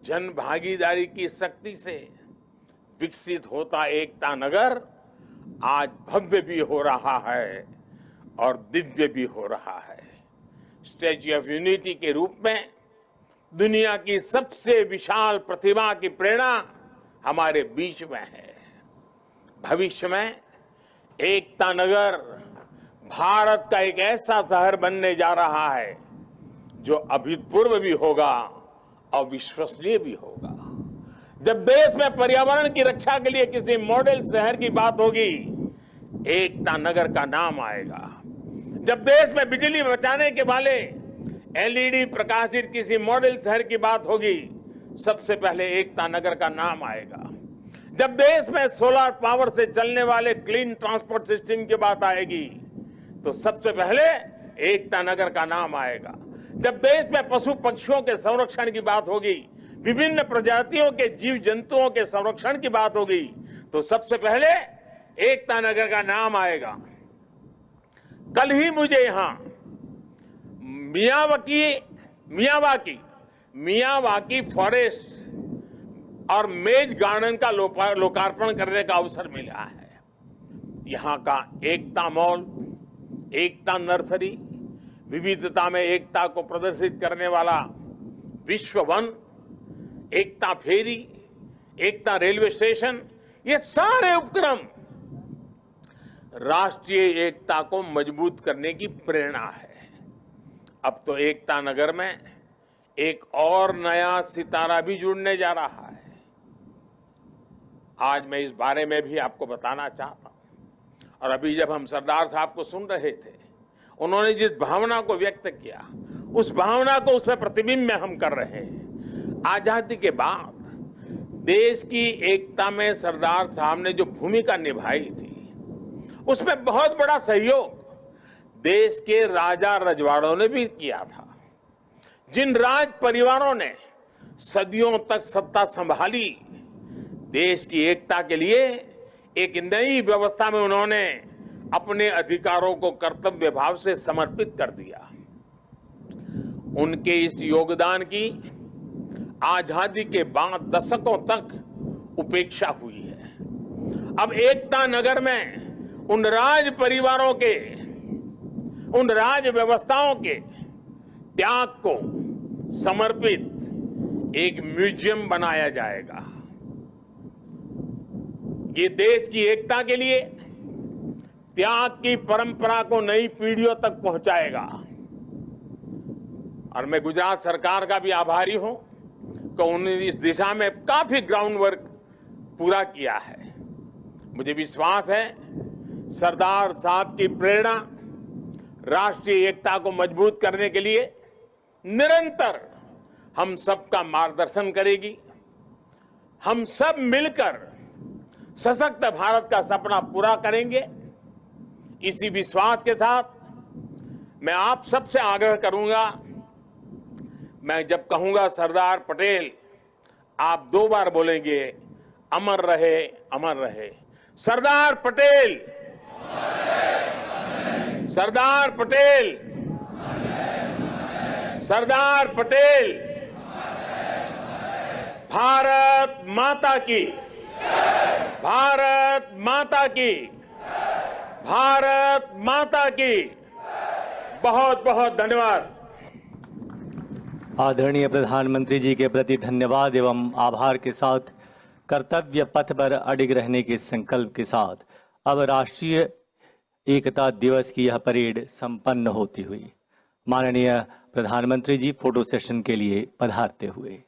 जन भागीदारी की शक्ति से विकसित होता एकता नगर आज भव्य भी हो रहा है और दिव्य भी हो रहा है। स्टैच्यू ऑफ यूनिटी के रूप में दुनिया की सबसे विशाल प्रतिमा की प्रेरणा हमारे बीच में है। भविष्य में एकता नगर भारत का एक ऐसा शहर बनने जा रहा है जो अभूतपूर्व भी होगा और विश्वसनीय भी होगा। जब देश में पर्यावरण की रक्षा के लिए किसी मॉडल शहर की बात होगी, एकता नगर का नाम आएगा। जब देश में बिजली बचाने के वाले एलईडी प्रकाशित किसी मॉडल शहर की बात होगी, सबसे पहले एकता नगर का नाम आएगा। जब देश में सोलर पावर से चलने वाले क्लीन ट्रांसपोर्ट सिस्टम की बात आएगी, तो सबसे पहले एकता नगर का नाम आएगा। जब देश में पशु पक्षियों के संरक्षण की बात होगी, विभिन्न प्रजातियों के जीव जंतुओं के संरक्षण की बात होगी, तो सबसे पहले एकता नगर का नाम आएगा। कल ही मुझे यहां मियावाकी फॉरेस्ट और मेज गार्डन का लोकार्पण करने का अवसर मिला है। यहां का एकता मॉल, एकता नर्सरी, विविधता में एकता को प्रदर्शित करने वाला विश्व वन, एकता फेरी, एकता रेलवे स्टेशन, ये सारे उपक्रम राष्ट्रीय एकता को मजबूत करने की प्रेरणा है। अब तो एकता नगर में एक और नया सितारा भी जुड़ने जा रहा है। आज मैं इस बारे में भी आपको बताना चाहता हूं। और अभी जब हम सरदार साहब को सुन रहे थे, उन्होंने जिस भावना को व्यक्त किया, उस भावना को उसमें प्रतिबिंब में हम कर रहे हैं। आजादी के बाद देश की एकता में सरदार साहब ने जो भूमिका निभाई थी, उसमें बहुत बड़ा सहयोग देश के राजा रजवाड़ों ने भी किया था। जिन राज परिवारों ने सदियों तक सत्ता संभाली, देश की एकता के लिए एक नई व्यवस्था में उन्होंने अपने अधिकारों को कर्तव्य भाव से समर्पित कर दिया। उनके इस योगदान की आजादी के बाद दशकों तक उपेक्षा हुई है। अब एकता नगर में उन राज परिवारों के, उन राज व्यवस्थाओं के त्याग को समर्पित एक म्यूजियम बनाया जाएगा। ये देश की एकता के लिए त्याग की परंपरा को नई पीढ़ियों तक पहुंचाएगा। और मैं गुजरात सरकार का भी आभारी हूं कि उन्होंने इस दिशा में काफी ग्राउंड वर्क पूरा किया है। मुझे विश्वास है सरदार साहब की प्रेरणा राष्ट्रीय एकता को मजबूत करने के लिए निरंतर हम सबका मार्गदर्शन करेगी। हम सब मिलकर सशक्त भारत का सपना पूरा करेंगे। इसी विश्वास के साथ मैं आप सबसे आग्रह करूंगा, मैं जब कहूंगा सरदार पटेल, आप 2 बार बोलेंगे अमर रहे, अमर रहे। सरदार पटेल, सरदार पटेल, सरदार पटेल। भारत माता की, भारत माता की, भारत माता की। बहुत बहुत धन्यवाद। आदरणीय प्रधानमंत्री जी के प्रति धन्यवाद एवं आभार के साथ कर्तव्य पथ पर अडिग रहने के संकल्प के साथ अब राष्ट्रीय एकता दिवस की यह परेड संपन्न होती हुई माननीय प्रधानमंत्री जी फोटो सेशन के लिए पधारते हुए।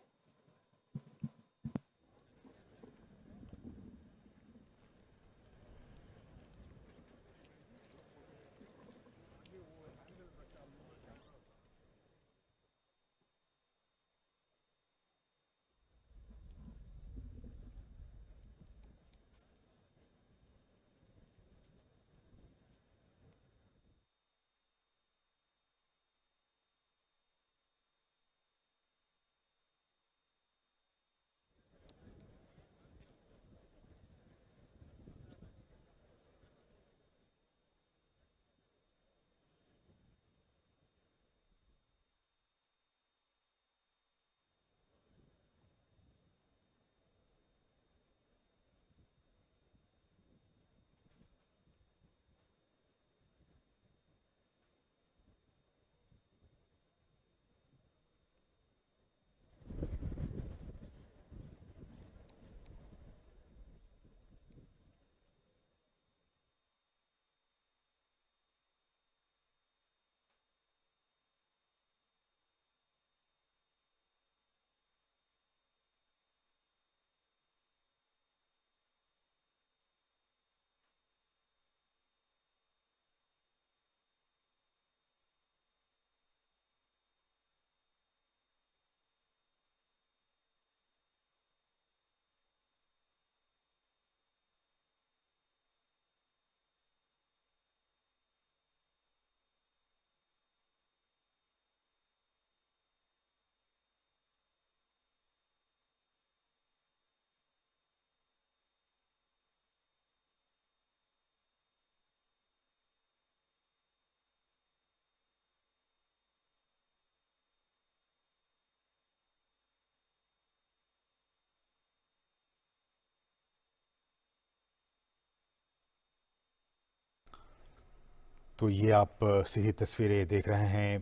तो ये आप सीधी तस्वीरें देख रहे हैं,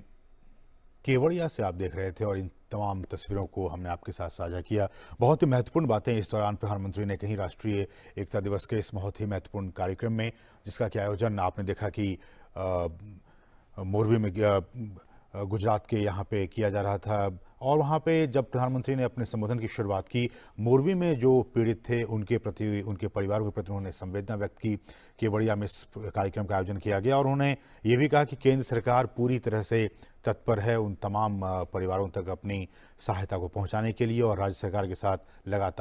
केवड़िया से आप देख रहे थे और इन तमाम तस्वीरों को हमने आपके साथ साझा किया। बहुत ही महत्वपूर्ण बातें इस दौरान प्रधानमंत्री ने कही राष्ट्रीय एकता दिवस के इस बहुत ही महत्वपूर्ण कार्यक्रम में, जिसका कि आयोजन आपने देखा कि मोरबी में गुजरात के यहाँ पे किया जा रहा था। और वहाँ पे जब प्रधानमंत्री ने अपने संबोधन की शुरुआत की, मोरबी में जो पीड़ित थे उनके प्रति, उनके परिवारों के प्रति उन्होंने संवेदना व्यक्त की। केवड़िया में इस कार्यक्रम का आयोजन किया गया और उन्होंने ये भी कहा कि केंद्र सरकार पूरी तरह से तत्पर है उन तमाम परिवारों तक अपनी सहायता को पहुंचाने के लिए और राज्य सरकार के साथ लगातार